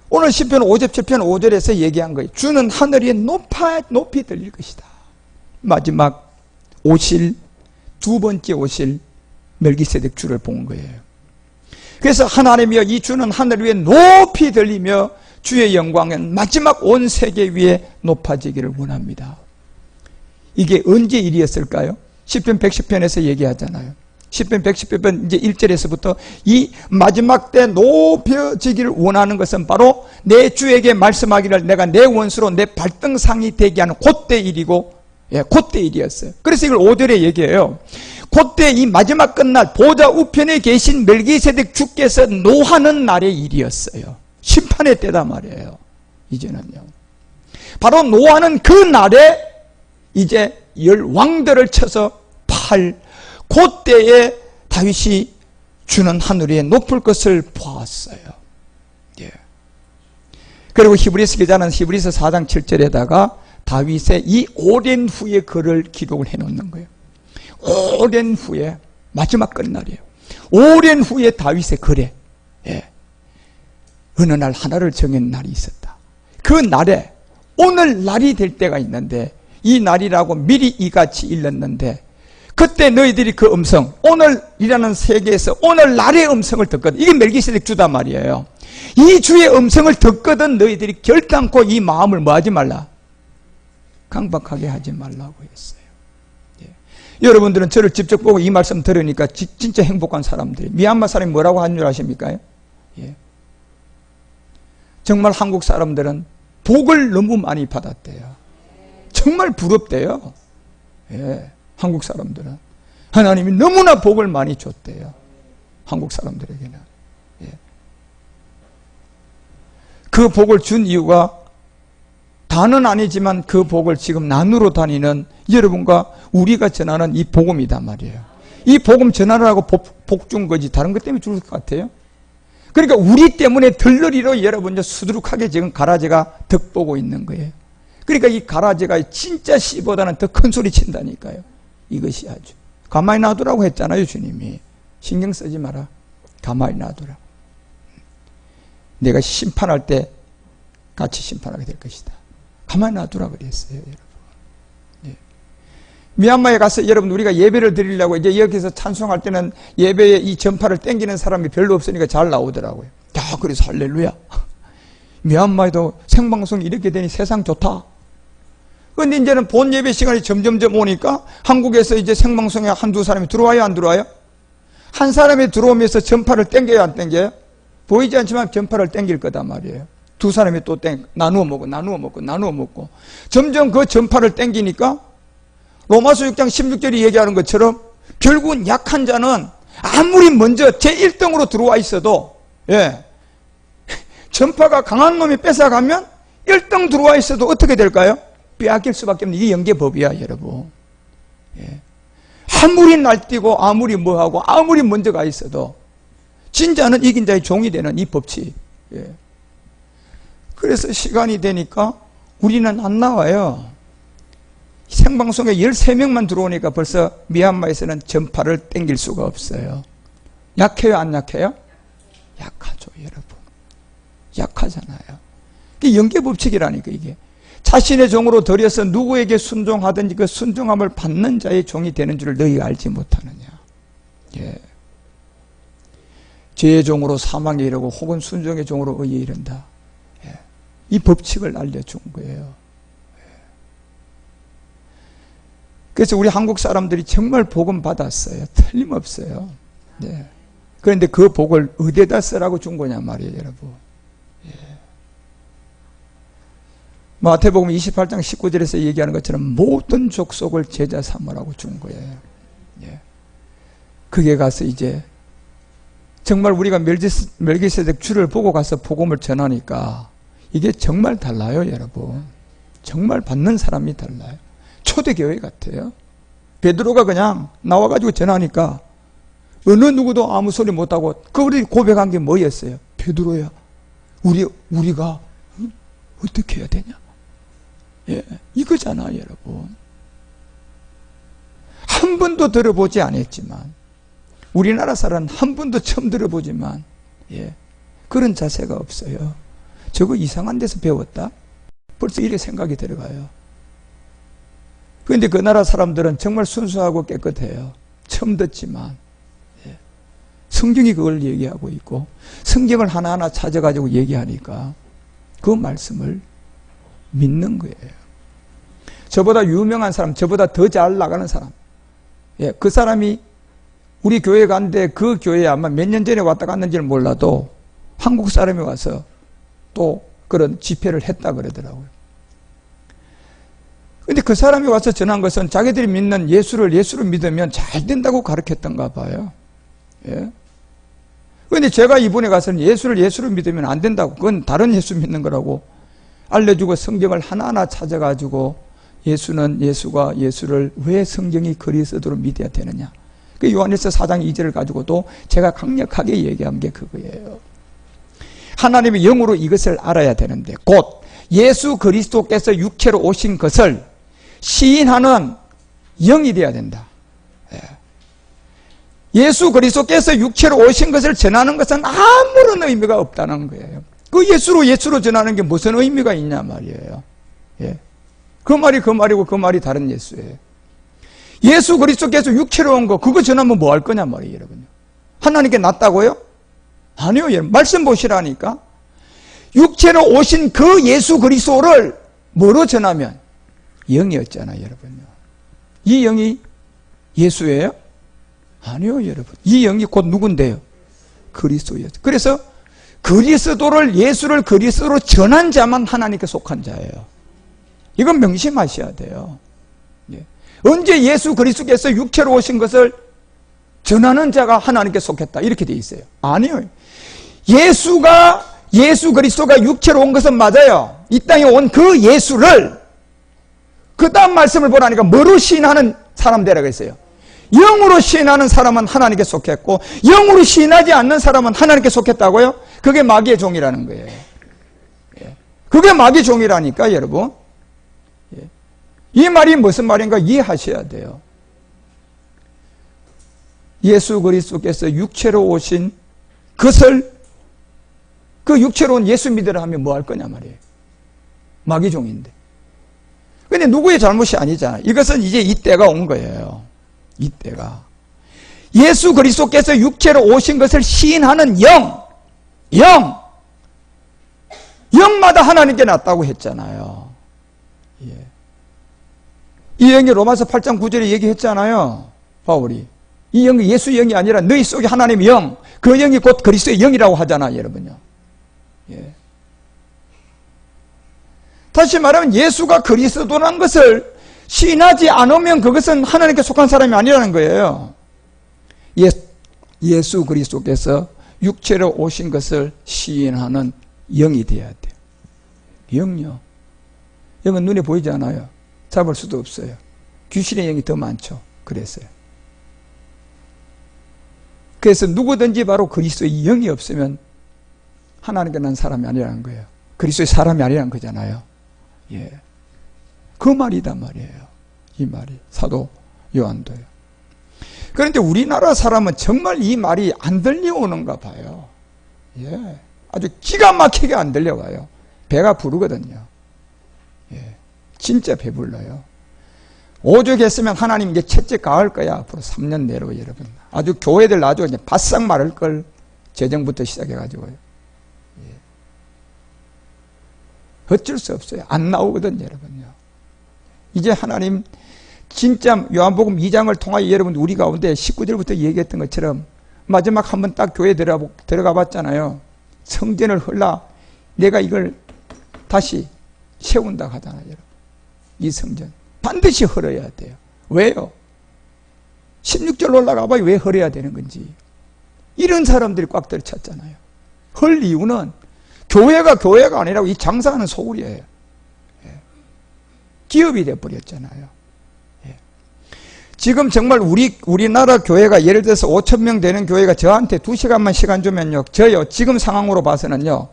Speaker 1: 오늘 시편 57편 5절에서 얘기한 거예요. 주는 하늘 위에 높이 들릴 것이다. 마지막 오실, 두 번째 오실 멜기세덱 주를 본 거예요. 그래서 하나님이여 이 주는 하늘 위에 높이 들리며 주의 영광은 마지막 온 세계 위에 높아지기를 원합니다. 이게 언제 일이었을까요? 시편 110편에서 얘기하잖아요. 시편 110편 이제 1절에서부터 이 마지막 때 높여지기를 원하는 것은 바로 내 주에게 말씀하기를 내가 내 원수로 내 발등상이 되게 하는 그때 일이고, 그때 일이었어요. 그래서 이걸 5절에 얘기해요. 그때 이 마지막 끝날 보좌 우편에 계신 멜기세덱 주께서 노하는 날의 일이었어요. 심판의 때다 말이에요. 이제는요. 바로 노하는 그 날에 이제 열 왕들을 쳐서 그때에 다윗이 주는 하늘 위에 높을 것을 보았어요. 예. 그리고 히브리서 기자는 히브리서 4장 7절에다가 다윗의 이 오랜 후의 글을 기록을 해놓는 거예요. 오랜 후에 마지막 끝날이에요. 오랜 후에 다윗의 글에 어느 날 하나를 정한 날이 있었다. 그 날에 오늘 날이 될 때가 있는데 이 날이라고 미리 이같이 일렀는데 그때 너희들이 그 음성, 오늘이라는 세계에서 오늘 날의 음성을 듣거든. 이게 멜기세덱 주단 말이에요. 이 주의 음성을 듣거든 너희들이 결단코 이 마음을 뭐 하지 말라? 강박하게 하지 말라고 했어요. 예. 여러분들은 저를 직접 보고 이 말씀 들으니까 진짜 행복한 사람들이, 미얀마 사람이 뭐라고 하는 줄 아십니까? 예. 정말 한국 사람들은 복을 너무 많이 받았대요. 정말 부럽대요. 예. 한국 사람들은 하나님이 너무나 복을 많이 줬대요. 한국 사람들에게는. 예. 그 복을 준 이유가 다는 아니지만 그 복을 지금 나누러 다니는 여러분과 우리가 전하는 이 복음이단 말이에요. 이 복음 전하라고 복 준 거지 다른 것 때문에 줄 것 같아요? 그러니까 우리 때문에 들러리로 여러분 수두룩하게 지금 가라지가 덕보고 있는 거예요. 그러니까 이 가라지가 진짜 씨보다는 더 큰 소리 친다니까요. 이것이 아주 가만히 놔두라고 했잖아요. 주님이 신경 쓰지 마라, 가만히 놔두라. 내가 심판할 때 같이 심판하게 될 것이다. 가만히 놔두라 그랬어요. 여러분. 예. 미얀마에 가서 여러분 우리가 예배를 드리려고 이제 여기서 찬송할 때는 예배에 이 전파를 땡기는 사람이 별로 없으니까 잘 나오더라고요. 야, 그래서 할렐루야. 미얀마에도 생방송이 이렇게 되니 세상 좋다. 그런데 이제는 본 예배 시간이 점점점 오니까 한국에서 이제 생방송에 한두 사람이 들어와요, 안 들어와요? 한 사람이 들어오면서 전파를 땡겨요, 안 땡겨요? 보이지 않지만 전파를 땡길 거단 말이에요. 두 사람이 또 나누어 먹고 점점 그 전파를 땡기니까 로마서 6장 16절이 얘기하는 것처럼 결국은 약한 자는 아무리 먼저 제1등으로 들어와 있어도, 예, 전파가 강한 놈이 뺏어가면 1등 들어와 있어도 어떻게 될까요? 빼앗길 수밖에 없는, 이게 연계법이야, 여러분. 예. 아무리 날뛰고 아무리 뭐하고 아무리 먼저 가 있어도 진짜는 이긴 자의 종이 되는 이 법칙. 예. 그래서 시간이 되니까 우리는 안 나와요. 생방송에 13명만 들어오니까 벌써 미얀마에서는 전파를 땡길 수가 없어요. 약해요, 안 약해요? 약하죠, 여러분. 약하잖아요. 이게 연계법칙이라니까, 이게. 자신의 종으로 들여서 누구에게 순종하든지 그 순종함을 받는 자의 종이 되는 줄을 너희가 알지 못하느냐. 예. 죄의 종으로 사망에 이르고 혹은 순종의 종으로 의에 이른다. 예. 이 법칙을 알려준 거예요. 그래서 우리 한국 사람들이 정말 복음 받았어요. 틀림없어요. 네. 그런데 그 복을 어디에다 쓰라고 준 거냐 말이에요, 여러분. 예. 마태복음 28장 19절에서 얘기하는 것처럼 모든 족속을 제자 삼으라고 준 거예요. 예. 그게 가서 이제 정말 우리가 멜기세덱 주를 보고 가서 복음을 전하니까 이게 정말 달라요, 여러분. 정말 받는 사람이 달라요. 초대교회 같아요. 베드로가 그냥 나와가지고 전하니까 어느 누구도 아무 소리 못하고 그들이 고백한 게 뭐였어요? 베드로야, 우리가 어떻게 해야 되냐? 예, 이거잖아, 여러분. 한 번도 들어보지 않았지만, 우리나라 사람은 한 번도 처음 들어보지만, 예, 그런 자세가 없어요. 저거 이상한 데서 배웠다? 벌써 이렇게 생각이 들어가요. 그런데 그 나라 사람들은 정말 순수하고 깨끗해요. 처음 듣지만, 예, 성경이 그걸 얘기하고 있고 성경을 하나하나 찾아가지고 얘기하니까 그 말씀을 믿는 거예요. 저보다 유명한 사람, 저보다 더 잘 나가는 사람, 예, 그 사람이 우리 교회 간데 그 교회에 아마 몇 년 전에 왔다 갔는지는 몰라도 한국 사람이 와서 또 그런 집회를 했다 그러더라고요. 근데 그 사람이 와서 전한 것은 자기들이 믿는 예수를 믿으면 잘 된다고 가르쳤던가 봐요. 예. 근데 제가 이번에 가서는 예수를 믿으면 안 된다고, 그건 다른 예수 믿는 거라고 알려주고 성경을 하나하나 찾아가지고 예수가 예수를 왜 성경이 그리스도로 믿어야 되느냐. 그 요한일서 4장 2절을 가지고도 제가 강력하게 얘기한 게 그거예요. 하나님의 영으로 이것을 알아야 되는데, 곧 예수 그리스도께서 육체로 오신 것을 시인하는 영이 되어야 된다. 예수 그리스도께서 육체로 오신 것을 전하는 것은 아무런 의미가 없다는 거예요. 그 예수로 전하는 게 무슨 의미가 있냐 말이에요. 예. 그 말이 그 말이고 그 말이 다른 예수예요. 예수 그리스도께서 육체로 온 거, 그거 전하면 뭐 할 거냐 말이에요, 여러분. 하나님께 낫다고요? 아니요, 여러분. 말씀 보시라니까. 육체로 오신 그 예수 그리스도를 뭐로 전하면? 영이었잖아요, 여러분요. 이 영이 예수예요? 아니요, 여러분. 이 영이 곧 누군데요? 그리스도예요. 그래서 예수를 그리스도로 전한 자만 하나님께 속한 자예요. 이건 명심하셔야 돼요. 예. 언제 예수 그리스도께서 육체로 오신 것을 전하는 자가 하나님께 속했다 이렇게 돼 있어요? 아니요. 예수 그리스도가 육체로 온 것은 맞아요. 이 땅에 온 그 예수를 그 다음 말씀을 보라니까 뭐로 시인하는 사람 되라고 했어요? 영으로 시인하는 사람은 하나님께 속했고 영으로 시인하지 않는 사람은 하나님께 속했다고요? 그게 마귀의 종이라는 거예요. 예. 그게 마귀의 종이라니까, 여러분. 예. 이 말이 무슨 말인가 이해하셔야 돼요. 예수 그리스도께서 육체로 오신 것을 그 육체로 온 예수 믿으라 하면 뭐 할 거냐 말이에요. 마귀 종인데. 근데 누구의 잘못이 아니잖아요. 이것은 이제 이때가 온 거예요. 이때가. 예수 그리스도께서 육체로 오신 것을 시인하는 영마다 하나님께 낫다고 했잖아요. 예. 이 영이 로마서 8장 9절에 얘기했잖아요. 바울이. 이 영이 예수의 영이 아니라 너희 속에 하나님의 영, 그 영이 곧 그리스도의 영이라고 하잖아요, 여러분요. 예. 다시 말하면 예수가 그리스도라는 것을 시인하지 않으면 그것은 하나님께 속한 사람이 아니라는 거예요. 예수 그리스도께서 육체로 오신 것을 시인하는 영이 되어야 돼요. 영요. 영은 눈에 보이지 않아요. 잡을 수도 없어요. 귀신의 영이 더 많죠. 그랬어요. 그래서 누구든지 바로 그리스도의 영이 없으면 하나님께 난 사람이 아니라는 거예요. 그리스도의 사람이 아니라는 거잖아요. 예. 그 말이단 말이에요. 이 말이. 사도 요한도요. 그런데 우리나라 사람은 정말 이 말이 안 들려오는가 봐요. 예. 아주 기가 막히게 안 들려와요. 배가 부르거든요. 예. 진짜 배불러요. 오죽했으면 하나님 이제 채찍 가을 거야. 앞으로 3년 내로 여러분. 아주 교회들 아주 이제 바싹 마를 걸. 재정부터 시작해가지고요. 예. 어쩔 수 없어요. 안 나오거든, 여러분요. 이제 하나님, 진짜 요한복음 2장을 통하여 여러분 우리 가운데 19절부터 얘기했던 것처럼 마지막 한번 딱 교회 들어가 봤잖아요. 성전을 헐라 내가 이걸 다시 세운다 하잖아요, 여러분. 이 성전. 반드시 헐어야 돼요. 왜요? 16절 올라가 봐요. 왜 헐어야 되는 건지. 이런 사람들이 꽉 들쳤잖아요. 헐 이유는 교회가 아니라고 이 장사하는 소굴이에요. 예. 기업이 돼버렸잖아요. 예. 지금 정말 우리나라 교회가 예를 들어서 5,000명 되는 교회가 저한테 2시간만 시간 주면요. 저요. 지금 상황으로 봐서는요.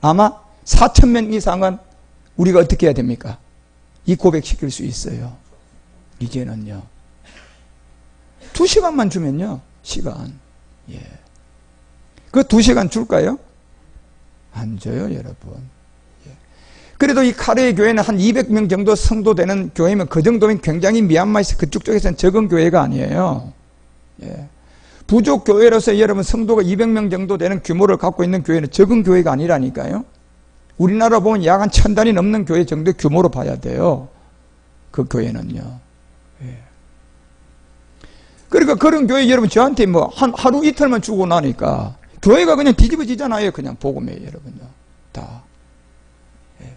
Speaker 1: 아마 4,000명 이상은 우리가 어떻게 해야 됩니까? 이 고백시킬 수 있어요. 이제는요. 2시간만 주면요. 시간. 예. 그 2시간 줄까요? 안 줘요, 여러분. 예. 그래도 이 카레의 교회는 한 200명 정도 성도 되는 교회면 그 정도면 굉장히 미얀마에서 그쪽 쪽에서는 적은 교회가 아니에요. 예. 부족 교회로서 여러분 성도가 200명 정도 되는 규모를 갖고 있는 교회는 적은 교회가 아니라니까요. 우리나라 보면 약 한 1,000단위 넘는 교회 정도의 규모로 봐야 돼요. 그 교회는요. 예. 그러니까 그런 교회 여러분 저한테 뭐 하루 이틀만 주고 나니까 교회가 그냥 뒤집어지잖아요. 그냥 복음에 여러분요. 다. 예.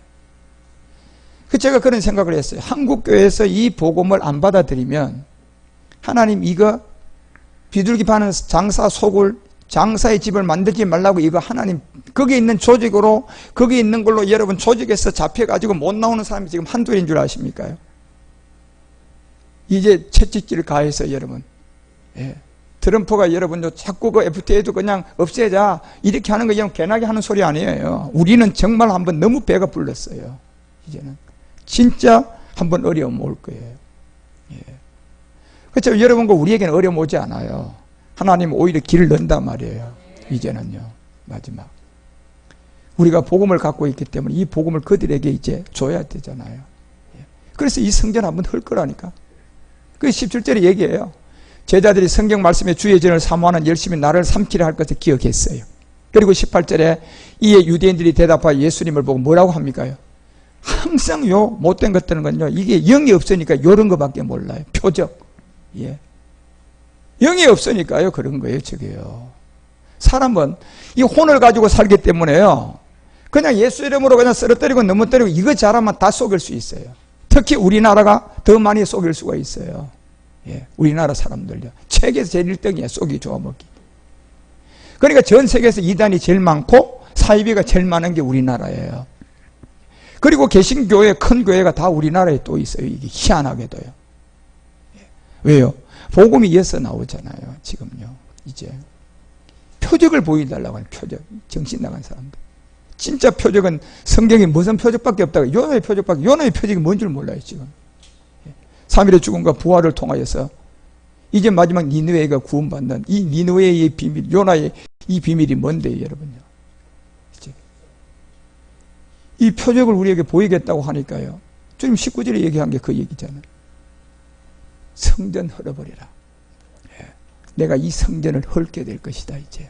Speaker 1: 그 제가 그런 생각을 했어요. 한국 교회에서 이 복음을 안 받아들이면 하나님 이거 비둘기 파는 장사 소굴 장사의 집을 만들지 말라고 이거 하나님 거기 있는 조직으로 거기 있는 걸로 여러분 조직에서 잡혀가지고 못 나오는 사람이 지금 한둘인 줄 아십니까요? 이제 채찍질을 가해서 여러분 예. 트럼프가 여러분 자꾸 그 FTA도 그냥 없애자 이렇게 하는 거 그냥 개나게 하는 소리 아니에요. 우리는 정말 한번 너무 배가 불렀어요. 이제는 진짜 한번 어려움 올 거예요. 예. 그렇죠. 여러분과 우리에게는 어려움 오지 않아요. 하나님은 오히려 길을 넣는단 말이에요. 이제는요. 마지막. 우리가 복음을 갖고 있기 때문에 이 복음을 그들에게 이제 줘야 되잖아요. 그래서 이 성전 한번 헐 거라니까. 그 17절에 얘기해요. 제자들이 성경 말씀에 주의 전을 사모하는 열심히 나를 삼키려 할 것을 기억했어요. 그리고 18절에 이에 유대인들이 대답하여 예수님을 보고 뭐라고 합니까요? 항상 요 못된 것들은요. 이게 영이 없으니까 이런 거밖에 몰라요. 표적. 예. 영이 없으니까요. 그런 거예요. 저게요. 사람은 이 혼을 가지고 살기 때문에요. 그냥 예수 이름으로 그냥 쓰러뜨리고 넘어뜨리고 이거 잘하면 다 속일 수 있어요. 특히 우리나라가 더 많이 속일 수가 있어요. 예, 우리나라 사람들요. 책에서 제일 1등이에요. 속이 좋아 먹기. 그러니까 전 세계에서 이단이 제일 많고 사이비가 제일 많은 게 우리나라예요. 그리고 개신교회 큰 교회가 다 우리나라에 또 있어요. 이게 희한하게도요. 예. 왜요? 복음이 이어서 나오잖아요. 지금요. 이제 표적을 보여달라고 하는 표적. 정신 나간 사람들. 진짜 표적은 성경에 무슨 표적밖에 없다고. 요나의 표적이 뭔 줄 몰라요. 지금. 3일의 죽음과 부활을 통하여서 이제 마지막 니느웨가 구원받는 이 니느웨의 비밀, 요나의 이 비밀이 뭔데요, 여러분요? 이제 이 표적을 우리에게 보이겠다고 하니까요. 주님 19절에 얘기한 게 그 얘기잖아요. 성전 헐어버리라. 예. 내가 이 성전을 헐게 될 것이다 이제.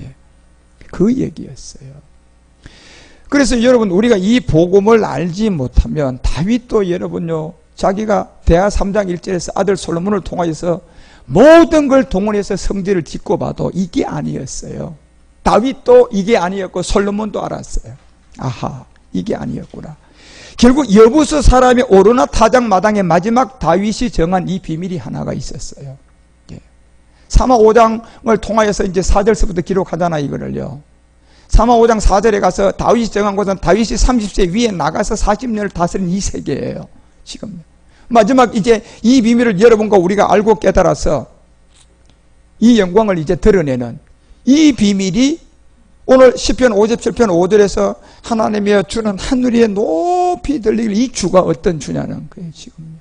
Speaker 1: 예. 그 얘기였어요. 그래서 여러분 우리가 이 복음을 알지 못하면 다윗도 여러분요 자기가 대하 3장 1절에서 아들 솔로몬을 통하여서 모든 걸 동원해서 성전을 짓고 봐도 이게 아니었어요. 다윗도 이게 아니었고 솔로몬도 알았어요. 아하, 이게 아니었구나. 결국 여부수 사람의 오르나 타작 마당에 마지막 다윗이 정한 이 비밀이 하나가 있었어요. 예. 사마 5장을 통하여서 이제 4절서부터 기록하잖아 이거를요. 사마 5장 4절에 가서 다윗이 정한 것은 다윗이 30세 위에 나가서 40년을 다스린 이 세계예요. 지금 마지막 이제 이 비밀을 여러분과 우리가 알고 깨달아서 이 영광을 이제 드러내는 이 비밀이 오늘 시편 57편 5절에서 하나님의 주는 하늘 위에 높이 들리길 이 주가 어떤 주냐는 거예요. 지금요.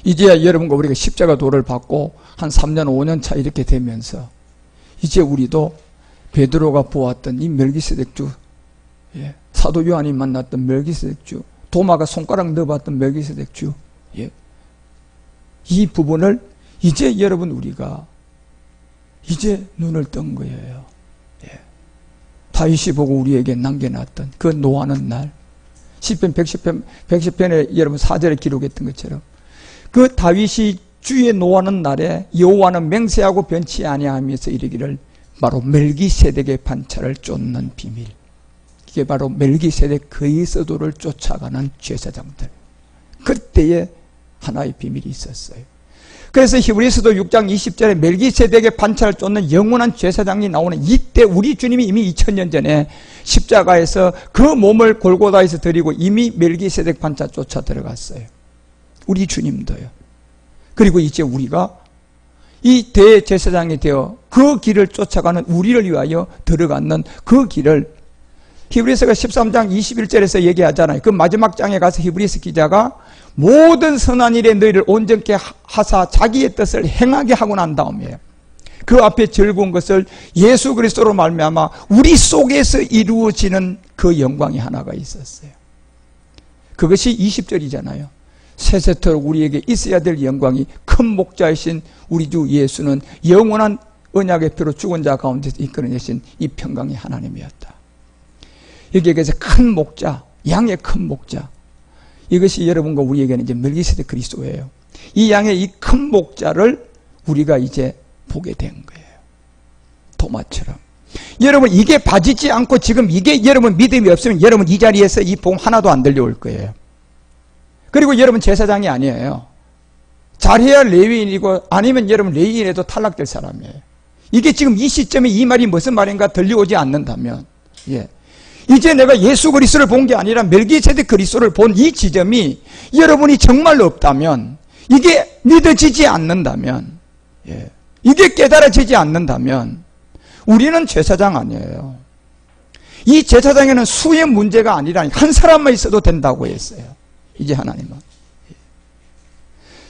Speaker 1: 이제야 여러분과 우리가 십자가 도를 받고 한 3년 5년 차 이렇게 되면서 이제 우리도 베드로가 보았던 이 멜기세덱 주, 예, 사도 요한이 만났던 멜기세덱 주, 도마가 손가락 넣어봤던 멜기세덱 주, 예, 이 부분을 이제 여러분 우리가 이제 눈을 뜬 거예요. 예. 다윗이 보고 우리에게 남겨놨던 그 노하는 날, 시편 110편에 여러분 4절에 기록했던 것처럼 그 다윗이 주의 노하는 날에 여호와는 맹세하고 변치 아니하면서 이르기를 바로 멜기세덱의 반차를 쫓는 비밀. 이게 바로 멜기세덱 그리스도를 쫓아가는 제사장들. 그때에 하나의 비밀이 있었어요. 그래서 히브리서도 6장 20절에 멜기세덱의 반차를 쫓는 영원한 제사장이 나오는 이때 우리 주님이 이미 2000년 전에 십자가에서 그 몸을 골고다에서 드리고 이미 멜기세덱 반차 쫓아 들어갔어요. 우리 주님도요. 그리고 이제 우리가 이 대제사장이 되어 그 길을 쫓아가는 우리를 위하여 들어가는 그 길을 히브리서가 13장 21절에서 얘기하잖아요. 그 마지막 장에 가서 히브리서 기자가 모든 선한 일에 너희를 온전케 하사 자기의 뜻을 행하게 하고 난 다음에 그 앞에 즐거운 것을 예수 그리스도로 말미암아 우리 속에서 이루어지는 그 영광이 하나가 있었어요. 그것이 20절이잖아요. 세세토록 우리에게 있어야 될 영광이 큰 목자이신 우리 주 예수는 영원한 언약의 표로 죽은 자 가운데서 이끌어내신 이 평강의 하나님이었다. 여기에서 큰 목자, 양의 큰 목자, 이것이 여러분과 우리에게는 이제 멜기세덱 그리스도예요. 이 양의 이 큰 목자를 우리가 이제 보게 된 거예요. 도마처럼. 여러분 이게 빠지지 않고 지금 이게 여러분 믿음이 없으면 여러분 이 자리에서 이 복음 하나도 안 들려올 거예요. 그리고 여러분 제사장이 아니에요. 잘해야 레위인이고 아니면 여러분 레위인에도 탈락될 사람이에요. 이게 지금 이 시점에 이 말이 무슨 말인가 들려오지 않는다면, 예. 이제 내가 예수 그리스도를 본 게 아니라 멜기세덱 그리스도를 본 이 지점이 여러분이 정말로 없다면, 이게 믿어지지 않는다면, 예. 이게 깨달아지지 않는다면 우리는 제사장 아니에요. 이 제사장에는 수의 문제가 아니라 한 사람만 있어도 된다고 했어요. 이제 하나님은.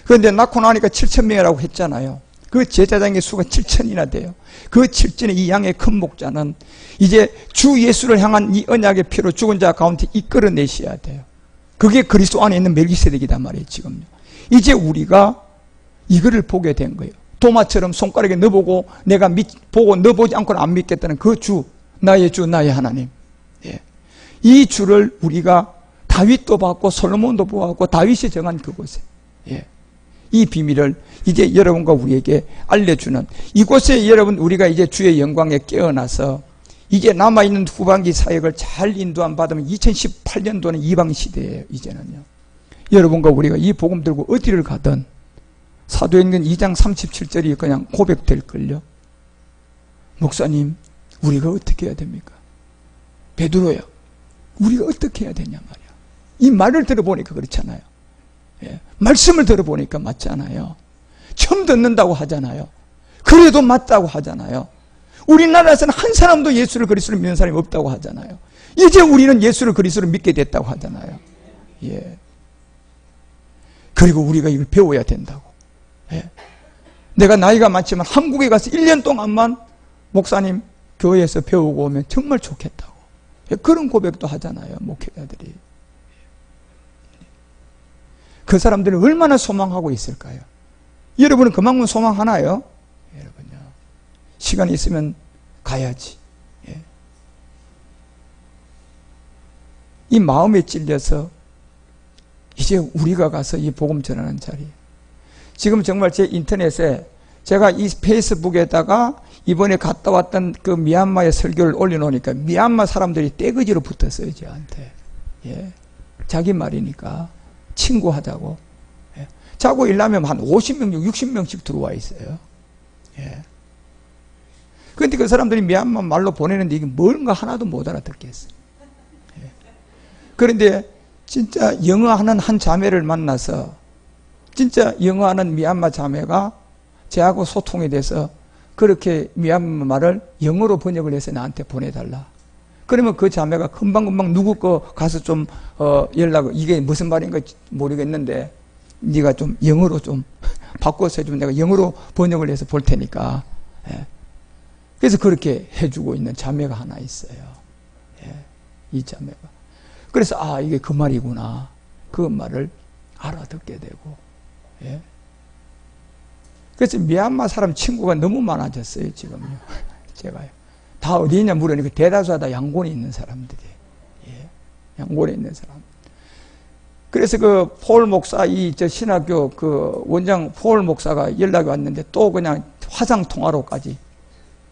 Speaker 1: 그런데 낳고 나니까 7,000명이라고 했잖아요. 그 제사장의 수가 7,000이나 돼요. 그 7,000의 이 양의 큰 목자는 이제 주 예수를 향한 이 언약의 피로 죽은 자 가운데 이끌어내셔야 돼요. 그게 그리스도 안에 있는 멜기세덱이다 말이에요. 지금요. 이제 우리가 이거를 보게 된 거예요. 도마처럼 손가락에 넣어보고 내가 보고 넣어보지 않고는 안 믿겠다는 그 주, 나의 주, 나의 하나님. 예. 이 주를 우리가 다윗도 봤고 솔로몬도 보았고 다윗이 정한 그곳에, 예. 이 비밀을 이제 여러분과 우리에게 알려주는 이곳에 여러분 우리가 이제 주의 영광에 깨어나서 이제 남아있는 후반기 사역을 잘 인도함 받으면 2018년도는 이방 시대예요. 이제는요. 여러분과 우리가 이 복음 들고 어디를 가든 사도행전 2장 37절이 그냥 고백될걸요. 목사님, 우리가 어떻게 해야 됩니까? 베드로야, 우리가 어떻게 해야 되냐 말이야. 이 말을 들어보니까 그렇잖아요. 예. 말씀을 들어보니까 맞잖아요. 처음 듣는다고 하잖아요. 그래도 맞다고 하잖아요. 우리나라에서는 한 사람도 예수를 그리스도를 믿는 사람이 없다고 하잖아요. 이제 우리는 예수를 그리스도를 믿게 됐다고 하잖아요. 예. 그리고 우리가 이걸 배워야 된다고. 예. 내가 나이가 많지만 한국에 가서 1년 동안만 목사님 교회에서 배우고 오면 정말 좋겠다고. 예. 그런 고백도 하잖아요. 목회자들이. 그 사람들이 얼마나 소망하고 있을까요? 여러분은 그만큼 소망하나요? 여러분요. 시간이 있으면 가야지. 예. 이 마음에 찔려서 이제 우리가 가서 이 복음 전하는 자리. 지금 정말 제 인터넷에 제가 이 페이스북에다가 이번에 갔다 왔던 그 미얀마의 설교를 올려놓으니까 미얀마 사람들이 떼거지로 붙었어요, 저한테. 예. 자기 말이니까 친구하자고. 예. 자고 일하면 한 50명, 60명씩 들어와 있어요. 예. 그런데 그 사람들이 미얀마 말로 보내는데 이게 뭔가 하나도 못 알아듣겠어요. 예. 그런데 진짜 영어하는 한 자매를 만나서 진짜 영어하는 미얀마 자매가 저하고 소통이 돼서 그렇게 미얀마 말을 영어로 번역을 해서 나한테 보내달라. 그러면 그 자매가 금방금방 누구 거 가서 좀 연락을, 이게 무슨 말인가 모르겠는데 네가 좀 영어로 좀 바꿔서 해주면 내가 영어로 번역을 해서 볼 테니까. 예. 그래서 그렇게 해주고 있는 자매가 하나 있어요. 예. 이 자매가. 그래서 아, 이게 그 말이구나. 그 말을 알아듣게 되고. 예. 그래서 미얀마 사람 친구가 너무 많아졌어요, 지금요. 제가요. 다 어디 있냐 물으니까 대다수가 다 양곤에 있는 사람들이. 예. 양곤에 있는 사람. 그래서 그 폴 목사, 저 신학교 그 원장 폴 목사가 연락이 왔는데 또 그냥 화상통화로까지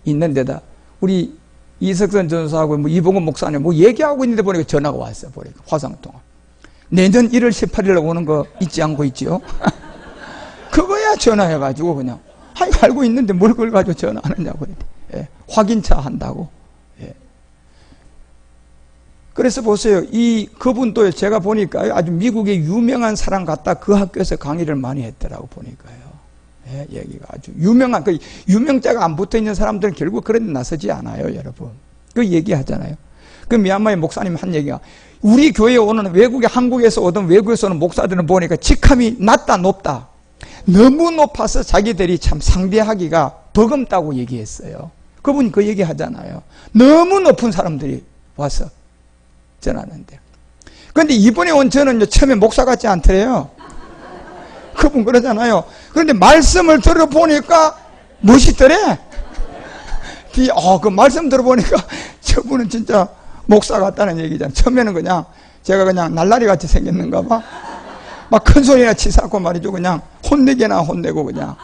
Speaker 1: 있는데다 우리 이석선 전사하고 뭐 이봉근 목사님 뭐 얘기하고 있는데 보니까 전화가 왔어, 보니까 화상통화. 내년 1월 18일에 오는 거 잊지 않고 있지요? 그거야 전화해가지고 그냥 알고 있는데 뭘 그걸 가지고 전화하느냐고. 예. 확인차 한다고. 예. 그래서 보세요. 이 그분도 제가 보니까요, 아주 미국의 유명한 사람 같다. 그 학교에서 강의를 많이 했더라고 보니까요. 예, 얘기가 아주 유명한, 그 유명자가 안 붙어 있는 사람들은 결국 그런 데 나서지 않아요, 여러분. 그 얘기하잖아요. 그 미얀마의 목사님 한 얘기가, 우리 교회에 오는 외국에, 한국에서 오던 외국에서 오는 목사들은 보니까 직함이 낮다, 높다. 너무 높아서 자기들이 참 상대하기가 버금다고 얘기했어요. 그분이 그 얘기 하잖아요. 너무 높은 사람들이 와서 전하는데. 그런데 이번에 온 저는요, 처음에 목사 같지 않더래요. 그분 그러잖아요. 그런데 말씀을 들어보니까 멋있더래. 그 말씀 들어보니까 저분은 진짜 목사 같다는 얘기잖아요. 처음에는 그냥 제가 그냥 날라리 같이 생겼는가 봐. 막 큰 소리나 치사고 말이죠. 그냥 혼내게나 혼내고 그냥.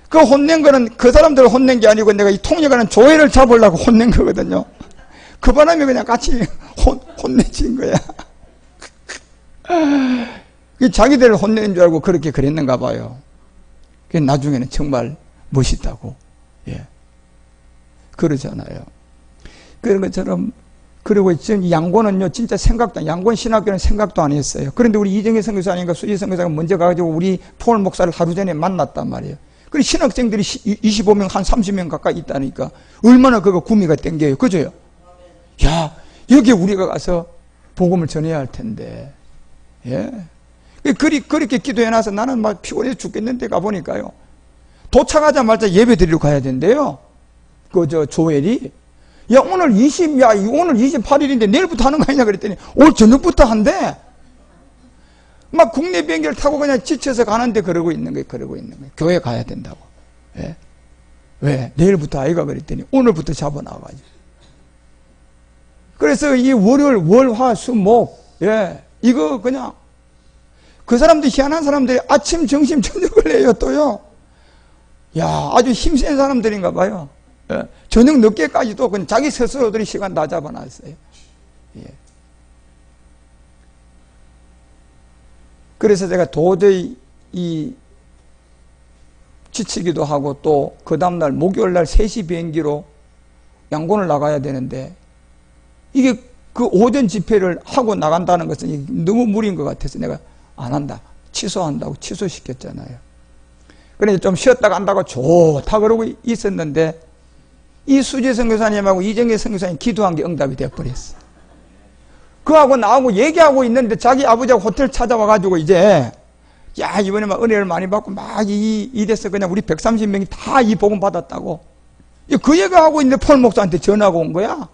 Speaker 1: 그 혼낸 거는 그 사람들을 혼낸 게 아니고 내가 이 통역하는 조회를 잡으려고 혼낸 거거든요. 그 바람에 그냥 같이 혼내진 거야. 자기들을 혼내는 줄 알고 그렇게 그랬는가 봐요. 나중에는 정말 멋있다고. 예. 그러잖아요. 그런 것처럼, 그리고 지금 양곤은요, 진짜 양곤 신학교는 생각도 안 했어요. 그런데 우리 이정희 선교사님과 수지 선교사가 먼저 가가지고 우리 폴 목사를 하루 전에 만났단 말이에요. 그리고 신학생들이 25명, 한 30명 가까이 있다니까. 얼마나 그거 구미가 땡겨요. 그죠? 야, 여기 우리가 가서 복음을 전해야 할 텐데. 예. 그렇게 기도해놔서 나는 막 피곤해서 죽겠는데 가보니까요. 도착하자마자 예배 드리러 가야 된대요. 조엘이. 오늘 28일인데 내일부터 하는 거 아니냐 그랬더니 오늘 저녁부터 한대. 막 국내 비행기를 타고 그냥 지쳐서 가는데 그러고 있는 거예요. 교회 가야 된다고. 예. 왜? 내일부터 아이가 그랬더니 오늘부터 잡아나와가지고. 그래서 이 월요일, 월, 화, 수, 목, 예. 이거 그냥 그 사람들 희한한 사람들이 아침, 점심, 저녁을 해요, 또요. 야, 아주 힘센 사람들인가 봐요. 예. 저녁 늦게까지도 그냥 자기 스스로들이 시간 다 잡아놨어요. 예. 그래서 제가 도저히 지치기도 하고 또 그 다음날 목요일날 3시 비행기로 양곤을 나가야 되는데 이게 그 오전 집회를 하고 나간다는 것은 너무 무리인 것 같아서 내가 안 한다. 취소한다고 취소시켰잖아요. 그래서 좀 쉬었다 간다고 좋다 그러고 있었는데 이 수지 선교사님하고 이정희 선교사님 기도한 게 응답이 되어버렸어. 그하고 나하고 얘기하고 있는데 자기 아버지하고 호텔 찾아와가지고 이제 야 이번에 막 은혜를 많이 받고 막 이래서 그냥 우리 130명이 다 이 복음 받았다고 그 얘기하고 있는데 폴 목사한테 전화가 온 거야.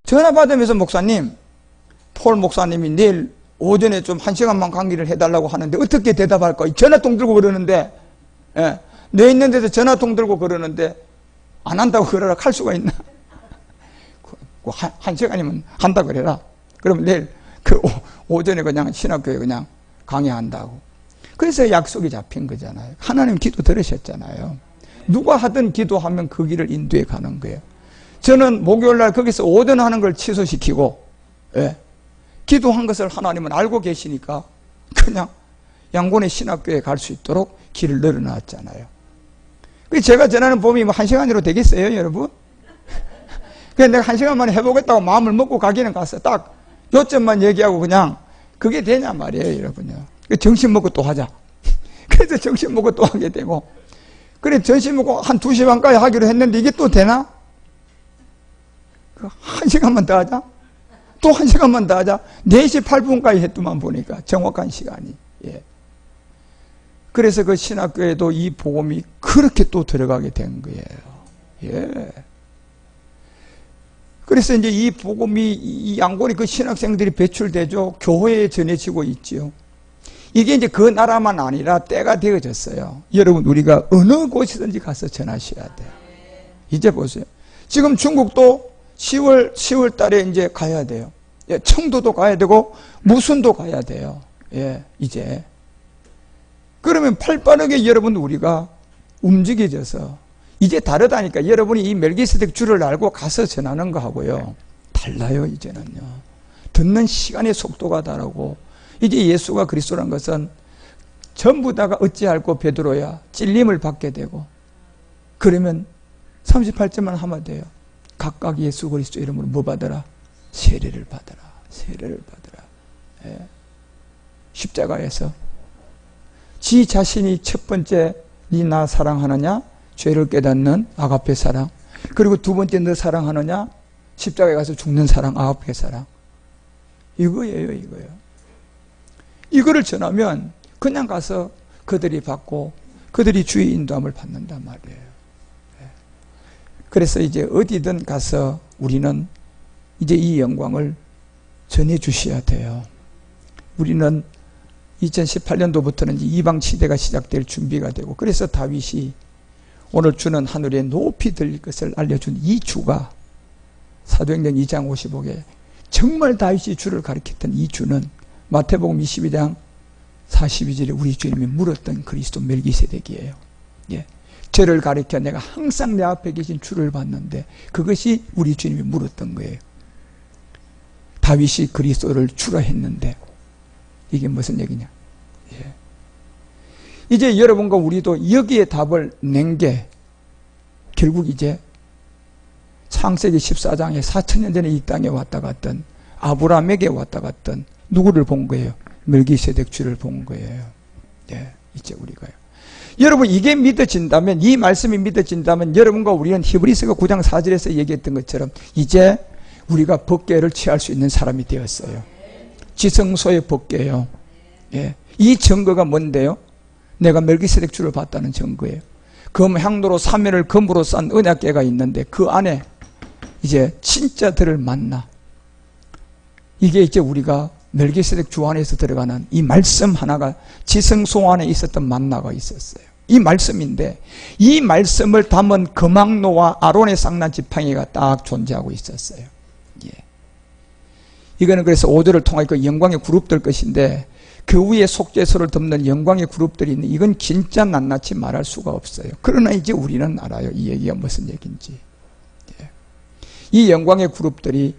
Speaker 1: 전화 받으면서 목사님, 폴 목사님이 내일 오전에 좀 1시간만 강의를 해달라고 하는데 어떻게 대답할까? 전화통 들고 그러는데, 예, 내 있는 데서 전화통 들고 그러는데 안 한다고 그러라 할 수가 있나? 1시간이면 한다 그래라. 그러면 내일 오전에 그냥 신학교에 그냥 강의한다고. 그래서 약속이 잡힌 거잖아요. 하나님 기도 들으셨잖아요. 누가 하든 기도하면 그 길을 인도해 가는 거예요. 저는 목요일날 거기서 오전 하는 걸 취소시키고, 예, 기도한 것을 하나님은 알고 계시니까 그냥 양곤의 신학교에 갈 수 있도록 길을 늘어놨잖아요. 제가 전하는 법이 뭐 1시간으로 되겠어요, 여러분? 그냥 내가 1시간만 해보겠다고 마음을 먹고 가기는 가서 딱 요점만 얘기하고 그냥 그게 되냐 말이에요, 여러분요. 정신 먹고 또 하자. 그래서 정신 먹고 또 하게 되고, 그래, 정신 먹고 한 2시 반까지 하기로 했는데 이게 또 되나? 1시간만 더 하자? 또 1시간만 더 하자? 4시 8분까지 했더만 보니까 정확한 시간이. 예. 그래서 그 신학교에도 이 복음이 그렇게 또 들어가게 된 거예요. 예. 그래서 이제 이 복음이, 이 양곤이 그 신학생들이 배출되죠. 교회에 전해지고 있지요. 이게 이제 그 나라만 아니라 때가 되어졌어요. 여러분, 우리가 어느 곳이든지 가서 전하셔야 돼요. 이제 보세요. 지금 중국도 10월 달에 이제 가야 돼요. 예, 청도도 가야 되고, 무순도 가야 돼요. 예, 이제. 그러면 팔빠르게 여러분, 우리가 움직여져서, 이제 다르다니까. 여러분이 이 멜기세덱 주를 알고 가서 전하는 거하고요. 달라요, 이제는요. 듣는 시간의 속도가 다르고, 이제 예수가 그리스도란 것은 전부 다가 어찌할꼬 베드로야 찔림을 받게 되고, 그러면 38절만 하면 돼요. 각각 예수 그리스도 이름으로 뭐 받아라? 세례를 받아라. 세례를 받아라. 예. 십자가에서 지 자신이 첫 번째 니 나 사랑하느냐? 죄를 깨닫는 아가페 사랑. 그리고 두 번째 너 사랑하느냐? 십자가에 가서 죽는 사랑, 아가페 사랑. 이거예요, 이거요. 이거를 전하면 그냥 가서 그들이 받고 그들이 주의 인도함을 받는단 말이에요. 그래서 이제 어디든 가서 우리는 이제 이 영광을 전해 주셔야 돼요. 우리는 2018년도부터는 이방 시대가 시작될 준비가 되고, 그래서 다윗이 오늘 주는 하늘에 높이 들릴 것을 알려준 이 주가 사도행전 2장 55개 정말 다윗이 주를 가리켰던 이 주는 마태복음 22장 42절에 우리 주님이 물었던 그리스도 멜기세덱이에요. 예. 저를 가리켜 내가 항상 내 앞에 계신 주를 봤는데 그것이 우리 주님이 물었던 거예요. 다윗이 그리스도를 주라 했는데 이게 무슨 얘기냐? 예. 이제 여러분과 우리도 여기에 답을 낸 게 결국 이제 창세기 14장에 4,000년 전에 이 땅에 왔다 갔던 아브라함에게 왔다 갔던 누구를 본 거예요? 멜기세덱 주를 본 거예요. 예, 이제 우리가요. 여러분, 이게 믿어진다면, 이 말씀이 믿어진다면 여러분과 우리는 히브리서가 9장 4절에서 얘기했던 것처럼 이제 우리가 법궤를 취할 수 있는 사람이 되었어요. 지성소의 법궤요. 예. 이 증거가 뭔데요? 내가 멜기세덱 주를 봤다는 증거예요. 금 향로로 사면을 금으로 싼 언약궤가 있는데 그 안에 이제 진짜들을 만나. 이게 이제 우리가 멜기세덱 주 안에서 들어가는 이 말씀 하나가 지성소 안에 있었던 만나가 있었어요. 이 말씀인데 이 말씀을 담은 금항로와 아론의 쌍난 지팡이가 딱 존재하고 있었어요. 예. 이거는 그래서 5절을 통해 그 영광의 그룹들 것인데 그 위에 속죄소를 덮는 영광의 그룹들이 있는 이건 진짜 낱낱이 말할 수가 없어요. 그러나 이제 우리는 알아요. 이 얘기가 무슨 얘기인지. 예. 이 영광의 그룹들이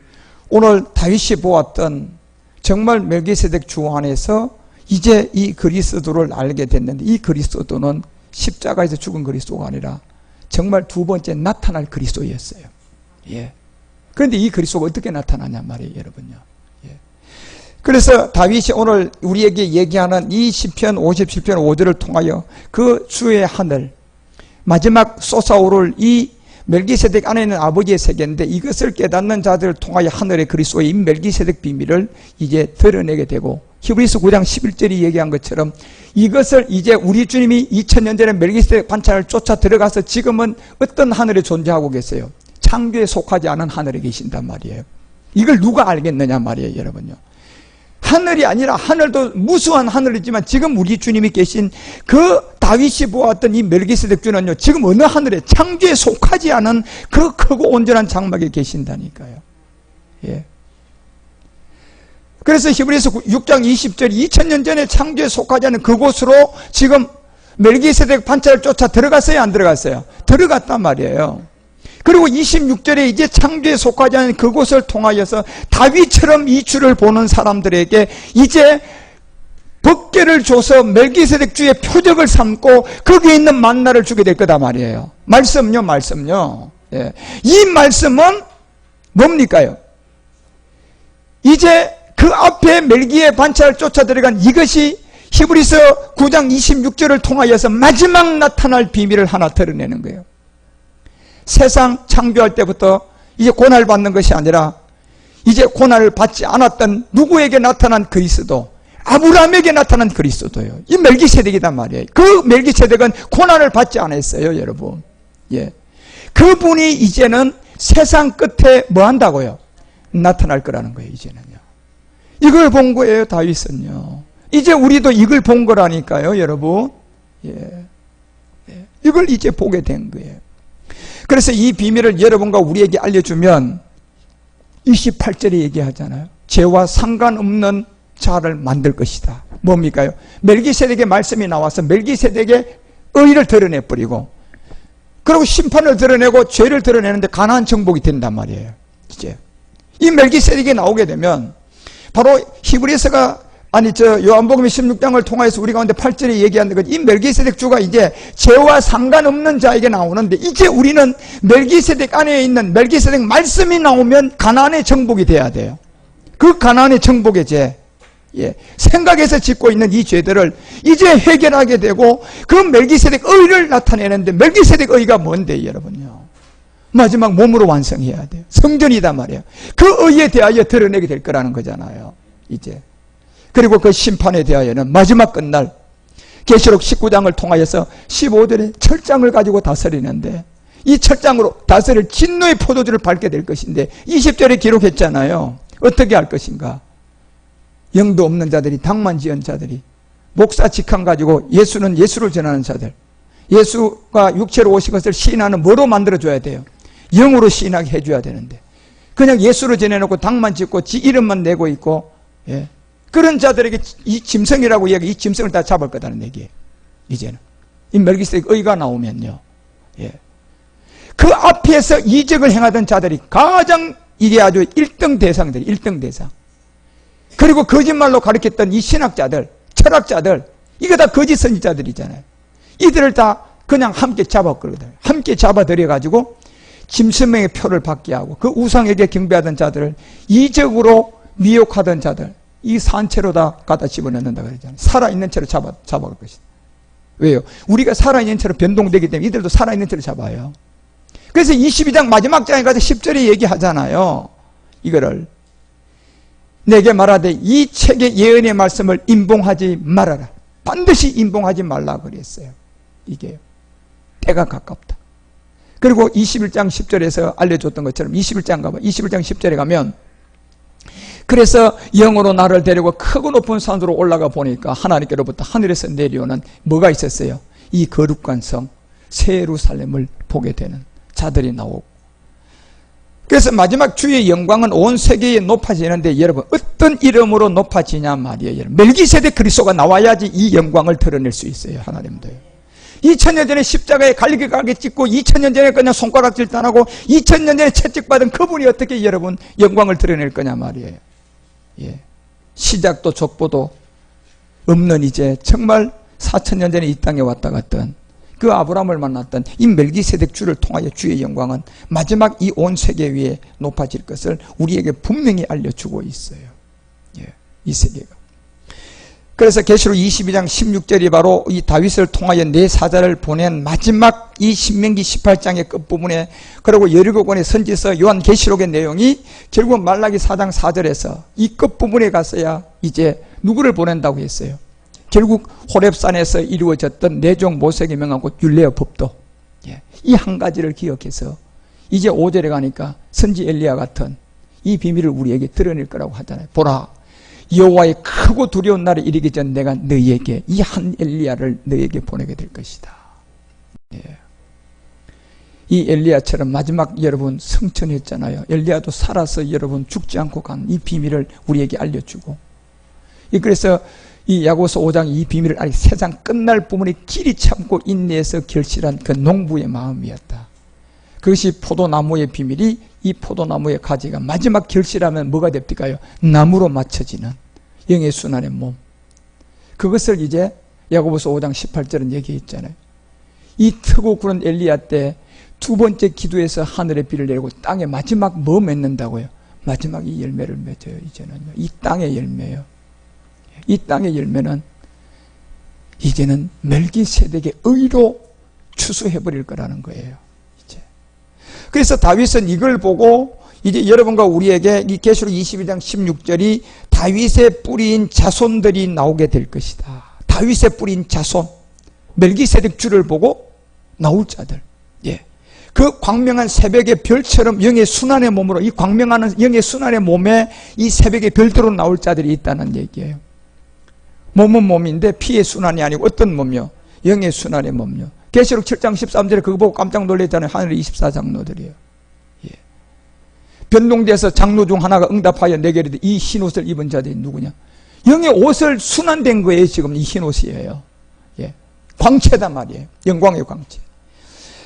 Speaker 1: 오늘 다윗이 보았던 정말 멜기세덱 주 안에서 이제 이 그리스도를 알게 됐는데 이 그리스도는 십자가에서 죽은 그리스도가 아니라 정말 두 번째 나타날 그리스도였어요. 예. 그런데 이 그리스도가 어떻게 나타나냐 말이에요, 여러분요. 예. 그래서 다윗이 오늘 우리에게 얘기하는 이 시편 57편 5절을 통하여 그 주의 하늘, 마지막 솟아오를 이 멜기세덱 안에 있는 아버지의 세계인데 이것을 깨닫는 자들을 통하여 하늘의 그리스도의 이 멜기세덱 비밀을 이제 드러내게 되고 히브리서 9장 11절이 얘기한 것처럼 이것을 이제 우리 주님이 2000년 전에 멜기세덱 반찬을 쫓아 들어가서 지금은 어떤 하늘에 존재하고 계세요? 창조에 속하지 않은 하늘에 계신단 말이에요. 이걸 누가 알겠느냐 말이에요, 여러분요. 하늘이 아니라 하늘도 무수한 하늘이지만 지금 우리 주님이 계신 그 다윗이 보았던 이 멜기세덱 주는요, 지금 어느 하늘에 창조에 속하지 않은 그 크고 온전한 장막에 계신다니까요. 예. 그래서 히브리서 6장 20절 2000년 전에 창조에 속하지 않은 그곳으로 지금 멜기세덱 반차를 쫓아 들어갔어요, 안 들어갔어요? 들어갔단 말이에요. 그리고 26절에 이제 창조에 속하지 않은 그곳을 통하여서 다윗처럼 이주를 보는 사람들에게 이제 법궤를 줘서 멜기세덱 주의 표적을 삼고 거기에 있는 만나를 주게 될 거다 말이에요. 말씀요. 예. 이 말씀은 뭡니까요? 이제 그 앞에 멜기의 반차를 쫓아 들어간 이것이 히브리서 9장 26절을 통하여서 마지막 나타날 비밀을 하나 드러내는 거예요. 세상 창조할 때부터 이제 고난을 받는 것이 아니라 이제 고난을 받지 않았던 누구에게 나타난 그리스도, 아브라함에게 나타난 그리스도예요. 이 멜기세덱이단 말이에요. 그 멜기세덱은 고난을 받지 않았어요, 여러분. 예. 그분이 이제는 세상 끝에 뭐 한다고요? 나타날 거라는 거예요, 이제는요. 이걸 본 거예요, 다윗은요. 이제 우리도 이걸 본 거라니까요, 여러분. 예. 예. 이걸 이제 보게 된 거예요. 그래서 이 비밀을 여러분과 우리에게 알려주면 28절에 얘기하잖아요. 죄와 상관없는 자를 만들 것이다. 뭡니까요? 멜기세덱의 말씀이 나와서 멜기세덱의 의를 드러내버리고 그리고 심판을 드러내고 죄를 드러내는데 가나안 정복이 된단 말이에요. 이제 이 멜기세덱이 나오게 되면 바로 히브리서가 요한복음 16장을 통해서 우리 가운데 8절에 얘기하는 것, 이 멜기세덱 주가 이제 죄와 상관없는 자에게 나오는데 이제 우리는 멜기세덱 안에 있는 멜기세덱 말씀이 나오면 가나안의 정복이 돼야 돼요. 그 가나안의 정복의 죄, 예, 생각에서 짓고 있는 이 죄들을 이제 해결하게 되고 그 멜기세덱 의를 나타내는데 멜기세덱 의가 뭔데 여러분요? 마지막 몸으로 완성해야 돼요. 성전이단 말이에요. 그 의에 대하여 드러내게 될 거라는 거잖아요. 이제. 그리고 그 심판에 대하여는 마지막 끝날 계시록 19장을 통하여서 15절에 철장을 가지고 다스리는데 이 철장으로 다스릴 진노의 포도주를 밟게 될 것인데 20절에 기록했잖아요. 어떻게 할 것인가? 영도 없는 자들이, 당만 지은 자들이, 목사 직함 가지고 예수는 예수를 전하는 자들, 예수가 육체로 오신 것을 시인하는 뭐로 만들어줘야 돼요? 영으로 시인하게 해줘야 되는데 그냥 예수로 전해놓고 당만 짓고 지 이름만 내고 있고, 예, 그런 자들에게 이 짐승이라고 이야기, 이 짐승을 다 잡을 거다는 얘기예요. 이제는 이 멜기세덱 의가 나오면요, 예, 그 앞에서 이적을 행하던 자들이 가장 이게 아주 1등 대상들이 1등 대상. 그리고 거짓말로 가르쳤던 이 신학자들, 철학자들, 이거 다 거짓 선지자들이잖아요. 이들을 다 그냥 함께 잡았거든요. 함께 잡아들여가지고 짐승의 표를 받게 하고 그 우상에게 경배하던 자들을 이적으로 미혹하던 자들, 이 산채로 다 갖다 집어넣는다 그러잖아요. 살아있는 채로 잡아갈 것이다. 왜요? 우리가 살아있는 채로 변동되기 때문에 이들도 살아있는 채로 잡아요. 그래서 22장 마지막 장에 가서 10절에 얘기하잖아요. 이거를 내게 말하되 이 책의 예언의 말씀을 임봉하지 말아라. 반드시 임봉하지 말라 그랬어요. 이게요. 때가 가깝다. 그리고 21장 10절에서 알려줬던 것처럼 21장 10절에 가면 그래서 영으로 나를 데리고 크고 높은 산으로 올라가 보니까 하나님께로부터 하늘에서 내려오는 뭐가 있었어요? 이 거룩한 성 새 예루살렘을 보게 되는 자들이 나오고, 그래서 마지막 주의 영광은 온 세계에 높아지는데 여러분 어떤 이름으로 높아지냐 말이에요. 여러분 멜기세덱 그리스도가 나와야지 이 영광을 드러낼 수 있어요. 하나님도요. 2000년 전에 십자가에 갈기갈기 찍고 2000년 전에 그냥 손가락질 안 하고 2000년 전에 채찍받은 그분이 어떻게 여러분 영광을 드러낼 거냐 말이에요. 예. 시작도 족보도 없는 이제 정말 4000년 전에 이 땅에 왔다 갔던 그 아브라함을 만났던 이 멜기세덱 주를 통하여 주의 영광은 마지막 이 온 세계 위에 높아질 것을 우리에게 분명히 알려주고 있어요. 예. 이 세계가. 그래서 계시록 22장 16절이 바로 이 다윗을 통하여 네 사자를 보낸 마지막 이 신명기 18장의 끝부분에, 그리고 17권의 선지서 요한계시록의 내용이 결국 말라기 4장 4절에서 이 끝부분에 갔어야 이제 누구를 보낸다고 했어요. 결국 호렙산에서 이루어졌던 내종 모세에게 명하고 율례의 법도, 예, 이 한 가지를 기억해서 이제 5절에 가니까 선지 엘리야 같은 이 비밀을 우리에게 드러낼 거라고 하잖아요. 보라, 여호와의 크고 두려운 날이 이르기 전 내가 너희에게 이 한 엘리야를 너희에게 보내게 될 것이다. 예. 이 엘리야처럼 마지막 여러분 승천했잖아요. 엘리야도 살아서 여러분 죽지 않고 간 이 비밀을 우리에게 알려주고, 그래서 이 야고보서 5장 이 비밀을 아직 세상 끝날 부분에 길이 참고 인내해서 결실한 그 농부의 마음이었다. 그것이 포도나무의 비밀이, 이 포도나무의 가지가 마지막 결실하면 뭐가 됩니까요? 나무로 맞춰지는 영의 순환의 몸. 그것을 이제 야고보서 5장 18절은 얘기했잖아요. 이 트고 구른 엘리야 때 두 번째 기도에서 하늘의 비를 내리고 땅에 마지막 뭐 맺는다고요? 마지막 이 열매를 맺어요. 이제는요. 이 땅의 열매요. 이 땅의 열매는 이제는 멜기세덱의 의로 추수해버릴 거라는 거예요. 이제. 그래서 다윗은 이걸 보고 이제 여러분과 우리에게 이 계시록 22장 16절이 다윗의 뿌리인 자손들이 나오게 될 것이다. 다윗의 뿌리인 자손, 멜기세덱 주를 보고 나올 자들. 예. 그 광명한 새벽의 별처럼 영의 순환의 몸으로, 이 광명하는 영의 순환의 몸에 이 새벽의 별대로 나올 자들이 있다는 얘기예요. 몸은 몸인데 피의 순환이 아니고 어떤 몸이요? 영의 순환의 몸이요. 계시록 7장 13절에 그거 보고 깜짝 놀랐잖아요. 하늘의 24장로들이에요. 예. 변동돼서 장로 중 하나가 응답하여 내게 이르되 이 흰옷을 입은 자들이 누구냐? 영의 옷을 순환된 거예요. 지금 이 흰옷이에요. 예. 광채단 말이에요. 영광의 광채.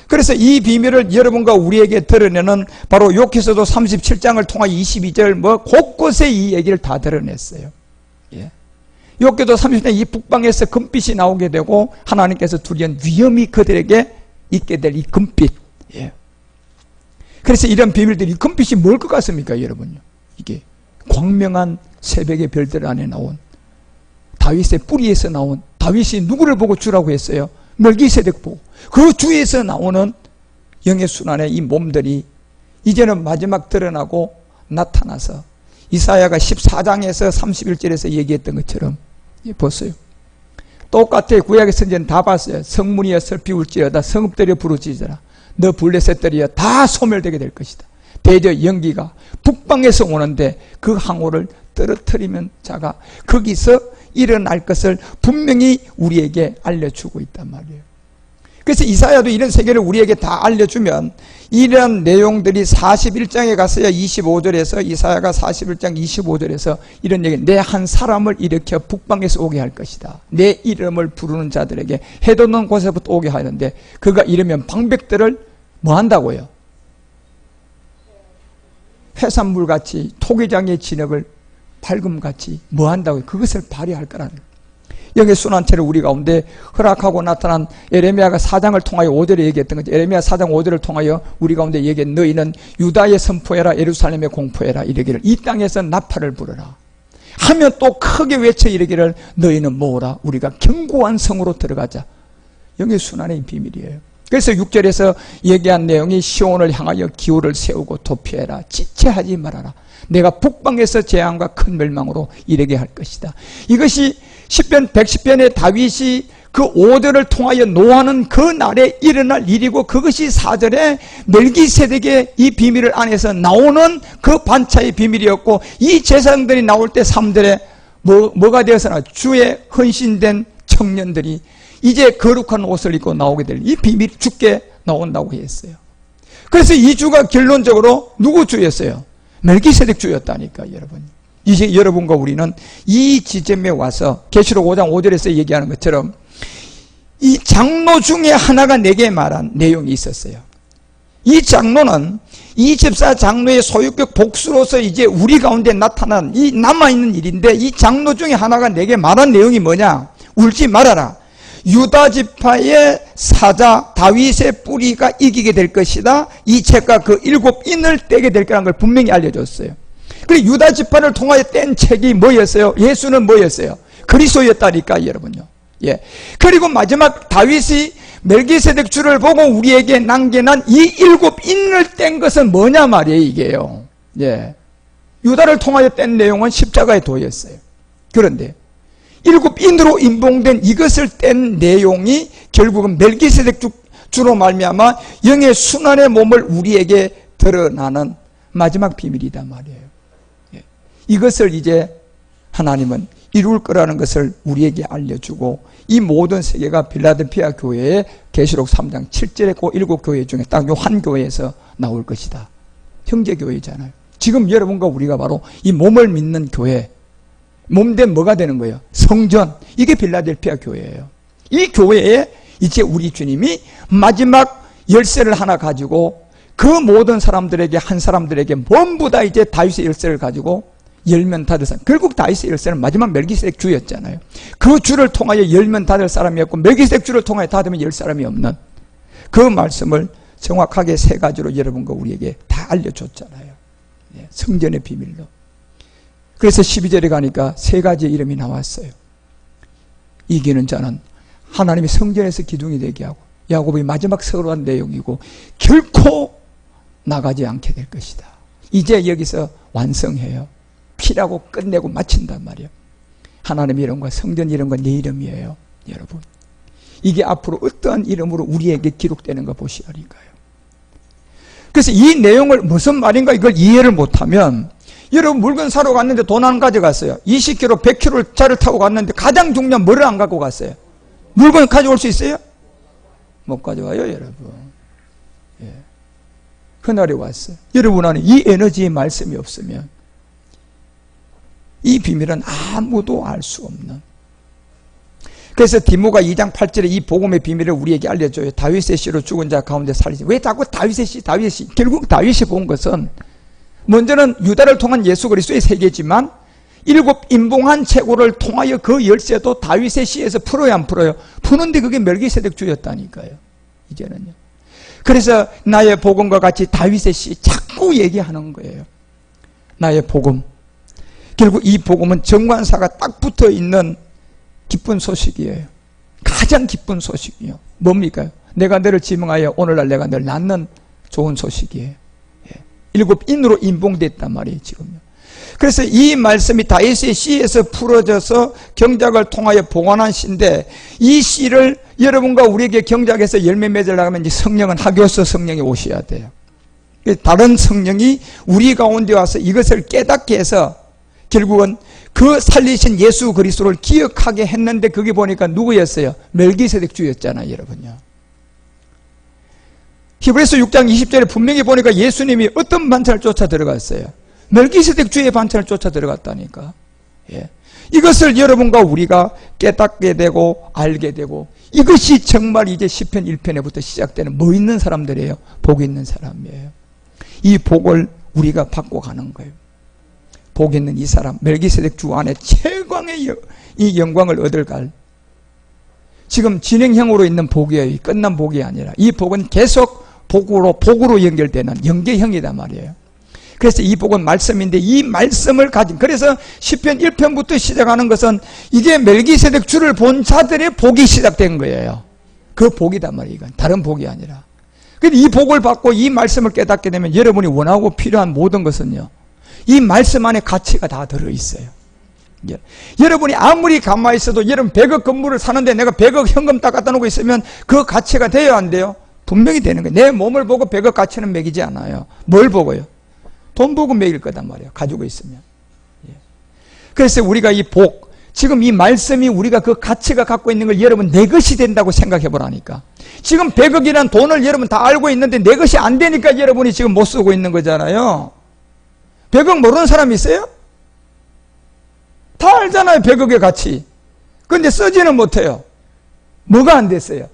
Speaker 1: 그래서 이 비밀을 여러분과 우리에게 드러내는 바로 욥기서도 37장을 통하여 22절 뭐 곳곳에 이 얘기를 다 드러냈어요. 예. 욥기도 30장 이 북방에서 금빛이 나오게 되고 하나님께서 두려운 위험이 그들에게 있게 될 이 금빛. 예. 그래서 이런 비밀들이, 이 금빛이 뭘 것 같습니까, 여러분요? 이게 광명한 새벽의 별들 안에 나온 다윗의 뿌리에서 나온, 다윗이 누구를 보고 주라고 했어요? 멜기세덱 보고. 그 주에서 나오는 영의 순환의 이 몸들이 이제는 마지막 드러나고 나타나서 이사야가 14장에서 31절에서 얘기했던 것처럼, 보세요. 똑같아요. 구약의 선지자는 다 봤어요. 성문이여 슬피 울지어다, 성읍들이여 부르짖어라, 너 블레셋들이여 다 소멸되게 될 것이다. 대저 연기가 북방에서 오는데 그 항우를 떨어뜨리면 자가 거기서 일어날 것을 분명히 우리에게 알려주고 있단 말이에요. 그래서 이사야도 이런 세계를 우리에게 다 알려주면 이런 내용들이 41장에 가서야 25절에서, 이사야가 41장 25절에서 이런 얘기, 내 한 사람을 일으켜 북방에서 오게 할 것이다. 내 이름을 부르는 자들에게 해도 없는 곳에부터 오게 하는데, 그가 이르면 방백들을 뭐 한다고요? 해산물같이 토기장의 진흙을 밝음같이 뭐 한다고요? 그것을 발휘할 거라는 거예요. 영의 순환체를 우리 가운데 허락하고 나타난 에레미야가 4장을 통하여 5절에 얘기했던 거죠. 에레미야 4장 5절을 통하여 우리 가운데 얘기한, 너희는 유다에 선포해라, 예루살렘에 공포해라, 이르기를 이 땅에서 나팔을 불어라 하면 또 크게 외쳐 이르기를 너희는 모으라, 우리가 견고한 성으로 들어가자. 영의 순환의 비밀이에요. 그래서 6절에서 얘기한 내용이 시온을 향하여 기호를 세우고 도피해라, 지체하지 말아라, 내가 북방에서 재앙과 큰 멸망으로 이르게 할 것이다. 이것이 10편 110편의 다윗이 그 오더를 통하여 노하는 그 날에 일어날 일이고, 그것이 4절에 멜기세덱의 이 비밀을 안에서 나오는 그 반차의 비밀이었고, 이 제사장들이 나올 때 3절에 뭐가 되어서나 주의 헌신된 청년들이 이제 거룩한 옷을 입고 나오게 될 이 비밀이 주께 나온다고 했어요. 그래서 이 주가 결론적으로 누구 주였어요? 멜기세덱 주였다니까, 여러분. 이제 여러분과 우리는 이 지점에 와서 계시록 5장 5절에서 얘기하는 것처럼 이 장로 중에 하나가 내게 말한 내용이 있었어요. 이 장로는 24장로의 소유격 복수로서 이제 우리 가운데 나타난 이 남아있는 일인데, 이 장로 중에 하나가 내게 말한 내용이 뭐냐? 울지 말아라, 유다 지파의 사자 다윗의 뿌리가 이기게 될 것이다. 이 책과 그 7인을 떼게 될 거라는 걸 분명히 알려줬어요. 그리고 유다 지파를 통하여 뗀 책이 뭐였어요? 예수는 뭐였어요? 그리스도였다니까, 여러분요. 예. 그리고 마지막 다윗이 멜기세덱 주를 보고 우리에게 남겨난 이 7인을 뗀 것은 뭐냐 말이에요, 이게요. 예. 유다를 통하여 뗀 내용은 십자가의 도였어요. 그런데 7인으로 임봉된 이것을 뗀 내용이 결국은 멜기세덱 주로 말미암아 영의 순환의 몸을 우리에게 드러나는 마지막 비밀이다 말이에요. 예. 이것을 이제 하나님은 이룰 거라는 것을 우리에게 알려주고 이 모든 세계가 필라델피아 교회의 계시록 3장 7절에 그 7교회 중에 딱 요 한 교회에서 나올 것이다. 형제교회잖아요. 지금 여러분과 우리가 바로 이 몸을 믿는 교회, 몸된 뭐가 되는 거예요? 성전. 이게 필라델피아 교회예요. 이 교회에 이제 우리 주님이 마지막 열쇠를 하나 가지고 그 모든 사람들에게 한 사람들에게 전부 다 이제 다윗의 열쇠를 가지고 열면 닫을 사람. 결국 다윗의 열쇠는 마지막 멜기세덱 주였잖아요. 그 주를 통하여 열면 닫을 사람이었고 멜기세덱 주를 통하여 닫으면 열 사람이 없는 그 말씀을 정확하게 세 가지로 여러분과 우리에게 다 알려줬잖아요. 성전의 비밀로. 그래서 12절에 가니까 세 가지의 이름이 나왔어요. 이기는 자는 하나님이 성전에서 기둥이 되게 하고 야곱이 마지막 서러운 내용이고 결코 나가지 않게 될 것이다. 이제 여기서 완성해요. 피라고 끝내고 마친단 말이에요. 하나님 이름과 성전 이름과 내 이름이에요. 여러분, 이게 앞으로 어떠한 이름으로 우리에게 기록되는 거 보시라니까요. 그래서 이 내용을 무슨 말인가 이걸 이해를 못하면 여러분 물건 사러 갔는데 돈 안 가져갔어요. 20km, 100km 차를 타고 갔는데 가장 중요한 뭐를 안 갖고 갔어요? 물건 가져올 수 있어요? 못 가져와요, 여러분. 예. 그날이 왔어요. 여러분 안에 이 에너지의 말씀이 없으면 이 비밀은 아무도 알 수 없는. 그래서 디모가 2장 8절에 이 복음의 비밀을 우리에게 알려줘요. 다윗의 씨로 죽은 자 가운데 살리지. 왜 자꾸 다윗의 씨, 다윗의 씨? 결국 다윗이 본 것은 먼저는 유다를 통한 예수 그리스도의 세계지만 일곱 인봉한 채고를 통하여 그 열쇠도 다윗의 씨에서 풀어야 안 풀어요? 푸는데 그게 멜기세덱 주였다니까요. 이제는요. 그래서 나의 복음과 같이 다윗의 씨 자꾸 얘기하는 거예요. 나의 복음. 결국 이 복음은 정관사가 딱 붙어 있는 기쁜 소식이에요. 가장 기쁜 소식이요. 뭡니까? 내가 너를 지명하여 오늘날 내가 너를 낳는 좋은 소식이에요. 예. 일곱 인으로 인봉됐단 말이에요, 지금요. 그래서 이 말씀이 다윗의 씨에서 풀어져서 경작을 통하여 봉헌한 씨인데 이 씨를 여러분과 우리에게 경작해서 열매 맺으려면 이제 성령은 하교서 성령이 오셔야 돼요. 다른 성령이 우리 가운데 와서 이것을 깨닫게 해서 결국은 그 살리신 예수 그리스도를 기억하게 했는데 그게 보니까 누구였어요? 멜기세덱 주였잖아요, 여러분요. 히브리서 6장 20절에 분명히 보니까 예수님이 어떤 반찬을 쫓아 들어갔어요? 멜기세덱 주의 반찬을 쫓아 들어갔다니까. 예. 이것을 여러분과 우리가 깨닫게 되고 알게 되고 이것이 정말 이제 시편 1편에부터 시작되는 뭐 있는 사람들이에요? 복 있는 사람이에요. 이 복을 우리가 받고 가는 거예요. 복 있는 이 사람, 멜기세덱 주 안에 최강의 이 영광을 얻을 갈. 지금 진행형으로 있는 복이에요. 끝난 복이 아니라 이 복은 계속 복으로 연결되는 연계형이단 말이에요. 그래서 이 복은 말씀인데 이 말씀을 가진, 그래서 시편 1편부터 시작하는 것은 이게 멜기세덱 주를 본 자들의 복이 시작된 거예요. 그 복이단 말이에요. 이건 다른 복이 아니라. 근데 이 복을 받고 이 말씀을 깨닫게 되면 여러분이 원하고 필요한 모든 것은요, 이 말씀 안에 가치가 다 들어있어요. 여러분이 아무리 가만히 있어도 여러분 100억 건물을 사는데 내가 100억 현금 딱 갖다 놓고 있으면 그 가치가 돼요, 안 돼요? 분명히 되는 거예요. 내 몸을 보고 100억 가치는 매기지 않아요. 뭘 보고요? 돈 보고 매길 거단 말이에요. 가지고 있으면. 그래서 우리가 이 복, 지금 이 말씀이 우리가 그 가치가 갖고 있는 걸 여러분 내 것이 된다고 생각해 보라니까. 지금 100억이라는 돈을 여러분 다 알고 있는데 내 것이 안 되니까 여러분이 지금 못 쓰고 있는 거잖아요. 100억 모르는 사람 있어요? 다 알잖아요, 100억의 가치. 근데 쓰지는 못해요. 뭐가 안 됐어요?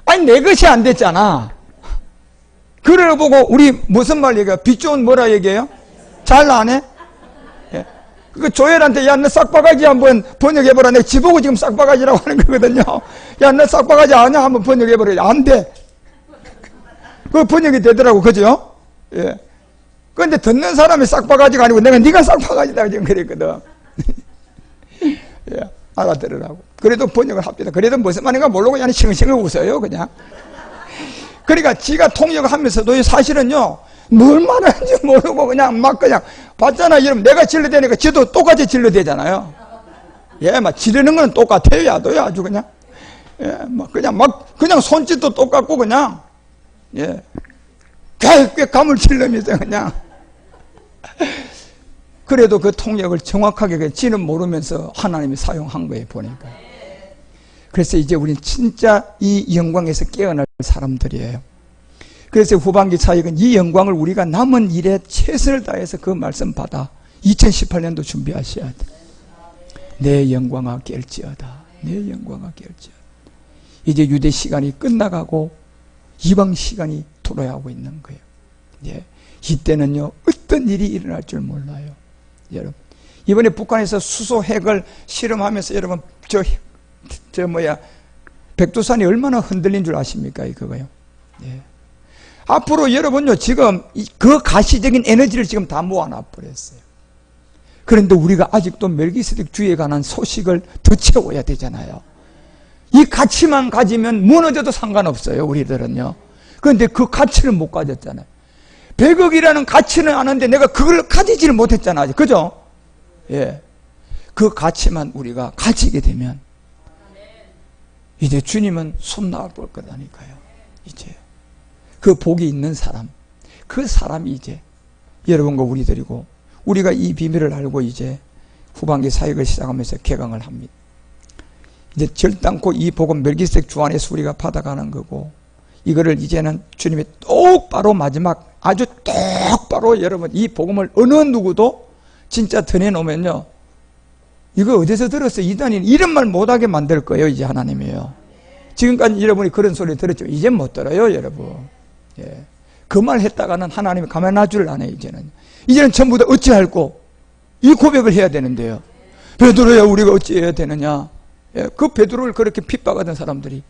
Speaker 1: 아니, 내 것이 안 됐잖아. 그래 보고 우리 무슨 말 얘기해요? 빚 좋은 뭐라 얘기해요? 잘 나네? 예. 그 조엘한테 야, 너 싹바가지 한번 번역해보라. 내가 지보고 지금 싹바가지라고 하는 거거든요. 야, 너 싹바가지 아냐? 한번 번역해보라. 안 돼. 그 번역이 되더라고, 그죠? 예. 그런데 듣는 사람이 싹바가지가 아니고 내가 네가 싹바가지다 지금 그랬거든. 예, 알아들으라고. 그래도 번역을 합니다. 그래도 무슨 말인가 모르고 그냥 싱싱을 웃어요, 그냥. 그러니까 지가 통역하면서도 사실은요, 뭘 말하는지 모르고 그냥 막 그냥 봤잖아요. 여러분, 내가 진료되니까 지도 똑같이 진료되잖아요. 예, 막 지르는 건 똑같아요, 야도요, 아주 그냥. 예, 그냥 손짓도 똑같고 그냥. 예. 꽤 감을 치려면서 그냥. 그래도 그 통역을 정확하게 지는 모르면서 하나님이 사용한 거예요, 보니까. 그래서 이제 우리는 진짜 이 영광에서 깨어날 사람들이에요. 그래서 후반기 사역은 이 영광을 우리가 남은 일에 최선을 다해서 그 말씀 받아 2018년도 준비하셔야 돼. 내 영광아 깰지어다. 내 영광아 깰지어다. 이제 유대 시간이 끝나가고 이방 시간이 돌아오고 있는 거예요. 예. 이때는요, 어떤 일이 일어날 줄 몰라요. 여러분, 이번에 북한에서 수소 핵을 실험하면서 여러분, 백두산이 얼마나 흔들린 줄 아십니까? 그거요. 예. 앞으로 여러분요, 지금 그 가시적인 에너지를 지금 다 모아놔 버렸어요. 그런데 우리가 아직도 멜기세덱 주에 관한 소식을 더 채워야 되잖아요. 이 가치만 가지면 무너져도 상관없어요, 우리들은요. 그런데 그 가치를 못 가졌잖아요. 100억이라는 가치는 아는데 내가 그걸 가지지를 못했잖아요. 그죠? 예. 그 가치만 우리가 가지게 되면 이제 주님은 손 나올 거라니까요. 이제 그 복이 있는 사람, 그 사람이 이제 여러분과 우리들이고, 우리가 이 비밀을 알고 이제 후반기 사역을 시작하면서 개강을 합니다. 이제 절단코 이 복음 멜기세덱 주 안에서 우리가 받아가는 거고, 이거를 이제는 주님이 똑바로 마지막 아주 똑바로 여러분 이 복음을 어느 누구도 진짜 전해놓으면요, 이거 어디서 들었어? 이단인 이런 말 못하게 만들 거예요, 이제 하나님이에요. 지금까지 여러분이 그런 소리 들었죠? 이제 못 들어요, 여러분. 예. 그 말 했다가는 하나님이 가만 놔줄 안 해요, 이제는. 이제는 전부 다 어찌할꼬? 이 고백을 해야 되는데요. 베드로야, 우리가 어찌해야 되느냐? 예. 그 베드로를 그렇게 핍박하던 사람들이,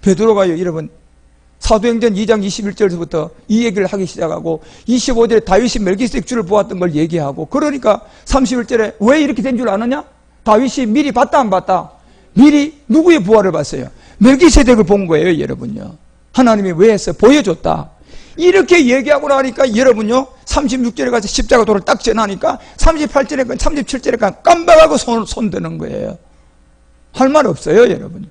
Speaker 1: 베드로가요, 여러분, 사도행전 2장 21절부터 이 얘기를 하기 시작하고 25절에 다윗이 멜기세덱 주를 보았던 걸 얘기하고, 그러니까 31절에 왜 이렇게 된 줄 아느냐? 다윗이 미리 봤다 안 봤다? 미리 누구의 부활을 봤어요? 멜기세덱을 본 거예요, 여러분요. 하나님이 왜 했어? 보여줬다. 이렇게 얘기하고 나니까 여러분요, 36절에 가서 십자가 도를 딱 전하니까 38절에 37절에 깜빡하고 손 드는 거예요. 할 말 없어요, 여러분요.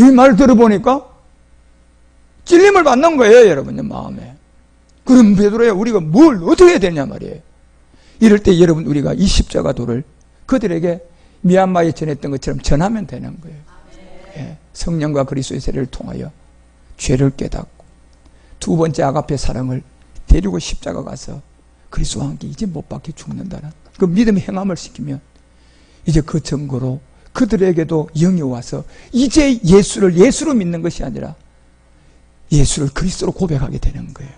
Speaker 1: 이 말 들어보니까 찔림을 받는 거예요, 여러분요, 마음에. 그럼 베드로야, 우리가 뭘 어떻게 해야 되냐 말이에요. 이럴 때 여러분, 우리가 이 십자가 도를 그들에게 미얀마에 전했던 것처럼 전하면 되는 거예요. 예. 성령과 그리스도의 세례를 통하여 죄를 깨닫고, 두 번째 아가페 사랑을 데리고 십자가 가서 그리스도와 함께 이제 못 박혀 죽는다는 그 믿음의 행함을 시키면, 이제 그 증거로 그들에게도 영이 와서 이제 예수를 예수로 믿는 것이 아니라 예수를 그리스도로 고백하게 되는 거예요.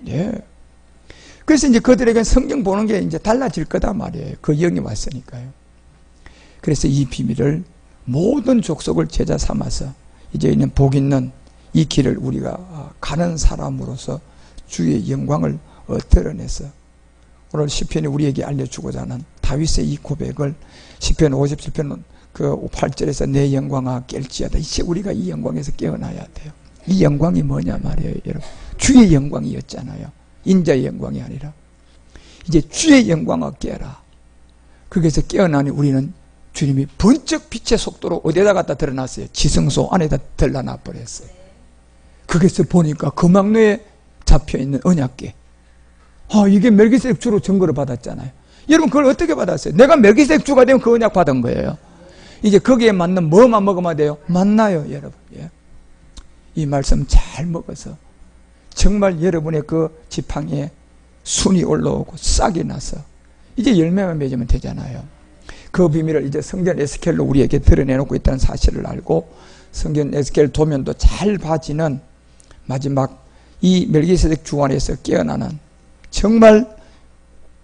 Speaker 1: 예. 그래서 이제 그들에게 성경 보는 게 이제 달라질 거다 말이에요. 그 영이 왔으니까요. 그래서 이 비밀을 모든 족속을 제자 삼아서 이제 있는 복 있는 이 길을 우리가 가는 사람으로서 주의 영광을 드러내서 오늘 시편이 우리에게 알려주고자 하는 다윗의 이 고백을 시편 57편 그 8절에서 내 영광아 깰지어다. 이제 우리가 이 영광에서 깨어나야 돼요. 이 영광이 뭐냐 말이에요, 여러분. 주의 영광이었잖아요. 인자의 영광이 아니라. 이제 주의 영광을 깨라. 거기서 깨어나니 우리는 주님이 번쩍 빛의 속도로 어디에다 갖다 드러났어요? 지성소 안에다 드러나 버렸어요. 거기서 보니까 금왕로에 잡혀있는 언약궤. 이게 멜기세덱 주로 증거를 받았잖아요. 여러분, 그걸 어떻게 받았어요? 내가 멜기세덱 주가 되면 그 언약 받은 거예요. 이제 거기에 맞는 뭐만 먹으면 돼요? 만나요, 여러분. 예. 이 말씀 잘 먹어서 정말 여러분의 그 지팡이에 순이 올라오고 싹이 나서 이제 열매만 맺으면 되잖아요. 그 비밀을 이제 성전 에스겔로 우리에게 드러내놓고 있다는 사실을 알고 성전 에스겔 도면도 잘 봐지는 마지막 이 멜기세덱 주 안에서 깨어나는 정말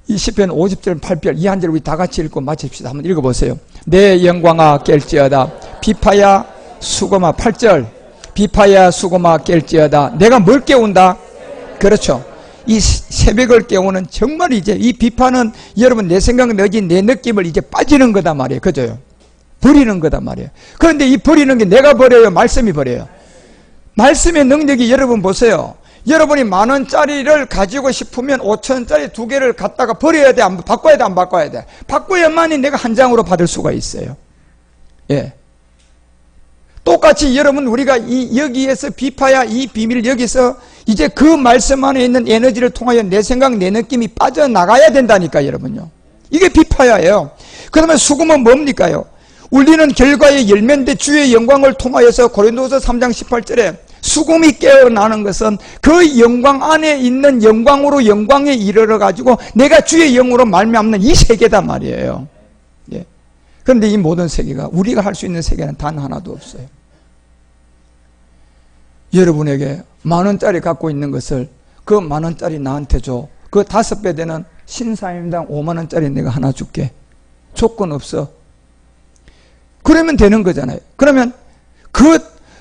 Speaker 1: 이 시편 50절 8절 이 한 절 우리 다 같이 읽고 마칩시다. 한번 읽어보세요. 내 영광아 깰지어다. 비파야 수고마 8절 비파야 수고마 깰지어다. 내가 뭘 깨운다? 그렇죠. 이 새벽을 깨우는 정말 이제 이 비파는 여러분 내 생각 내지 내 느낌을 이제 빠지는 거다 말이에요. 그죠? 버리는 거다 말이에요. 그런데 이 버리는 게 내가 버려요? 말씀이 버려요? 말씀의 능력이 여러분 보세요. 여러분이 10,000원짜리를 가지고 싶으면 5,000원짜리 2개를 갖다가 버려야 돼? 안 바꿔야 돼? 안 바꿔야 돼? 바꿔야만이 내가 한 장으로 받을 수가 있어요. 예. 똑같이 여러분 우리가 여기에서 비파야 이 비밀 여기서 이제 그 말씀 안에 있는 에너지를 통하여 내 생각, 내 느낌이 빠져나가야 된다니까, 여러분요. 이게 비파야예요. 그러면 수금은 뭡니까요? 울리는 결과의 열매인데 주의 영광을 통하여서 고린도서 3장 18절에 수금이 깨어나는 것은 그 영광 안에 있는 영광으로 영광에 이르러 가지고 내가 주의 영으로 말미암는 이 세계단 말이에요. 예. 그런데 이 모든 세계가 우리가 할 수 있는 세계는 단 하나도 없어요. 여러분에게 10,000원짜리 갖고 있는 것을 그 10,000원짜리 나한테 줘. 그 5배 되는 신사임당 50,000원짜리 내가 하나 줄게. 조건 없어. 그러면 되는 거잖아요. 그러면 그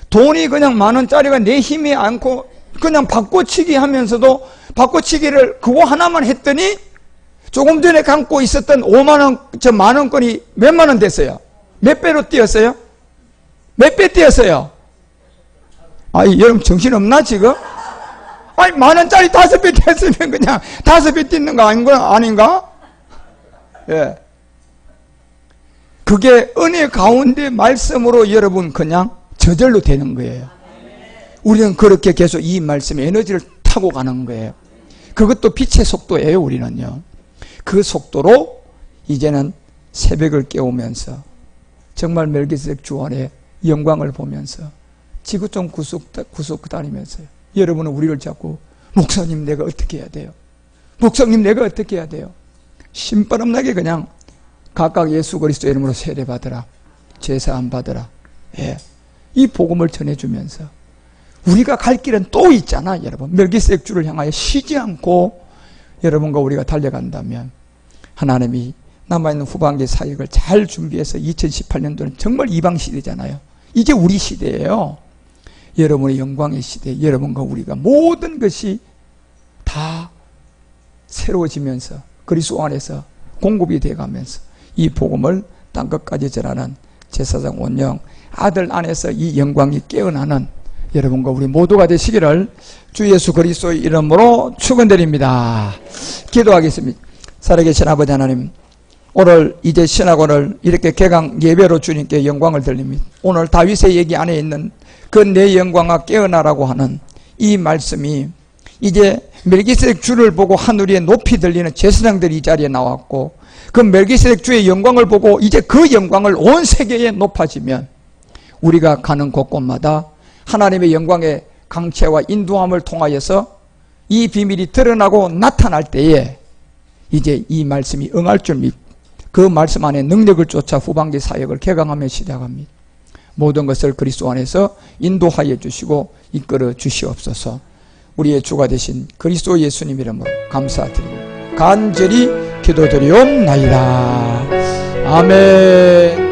Speaker 1: 돈이 그냥 10,000원짜리가 내 힘이 않고 그냥 바꿔치기 하면서도 바꿔치기를 그거 하나만 했더니 조금 전에 갖고 있었던 5만원, 저 만원권이 몇만 원 됐어요? 몇 배로 뛰었어요? 몇 배 뛰었어요? 아이, 여러분 정신없나 지금? 아니, 10,000원짜리 5배 뛰었으면 그냥 5배 뛰는 거 아닌가? 예. 그게 은혜 가운데 말씀으로 여러분 그냥 저절로 되는 거예요. 우리는 그렇게 계속 이 말씀의 에너지를 타고 가는 거예요. 그것도 빛의 속도예요, 우리는요. 그 속도로 이제는 새벽을 깨우면서 정말 멜기세덱 주 안에 영광을 보면서 지구 좀 구석 다니면서요. 여러분은 우리를 자꾸 목사님 내가 어떻게 해야 돼요? 목사님 내가 어떻게 해야 돼요? 신바람나게 그냥 각각 예수 그리스도 이름으로 세례받으라. 제사함 받으라. 예. 이 복음을 전해주면서 우리가 갈 길은 또 있잖아, 여러분. 멜기세덱 주를 향하여 쉬지 않고 여러분과 우리가 달려간다면 하나님이 남아있는 후반기 사역을 잘 준비해서 2018년도는 정말 이방 시대잖아요. 이제 우리 시대예요. 여러분의 영광의 시대, 여러분과 우리가 모든 것이 다 새로워지면서 그리스도 안에서 공급이 돼가면서 이 복음을 땅끝까지 전하는 제사장 원영 아들 안에서 이 영광이 깨어나는 여러분과 우리 모두가 되시기를 주 예수 그리스도의 이름으로 축원드립니다. 기도하겠습니다. 살아계신 아버지 하나님, 오늘 이제 신학원을 이렇게 개강 예배로 주님께 영광을 돌립니다. 오늘 다윗의 얘기 안에 있는 그 내 영광아 깨어나라고 하는 이 말씀이 이제 멜기세덱 주를 보고 하늘에 높이 들리는 제사장들이 이 자리에 나왔고 그 멜기세덱 주의 영광을 보고 이제 그 영광을 온 세계에 높아지면 우리가 가는 곳곳마다 하나님의 영광의 강체와 인도함을 통하여서 이 비밀이 드러나고 나타날 때에 이제 이 말씀이 응할 줄 믿고 그 말씀 안에 능력을 쫓아 후반기 사역을 개강하며 시작합니다. 모든 것을 그리스도 안에서 인도하여 주시고 이끌어 주시옵소서. 우리의 주가 되신 그리스도 예수님 이름으로 감사드리고 간절히 기도드리옵나이다. 아멘.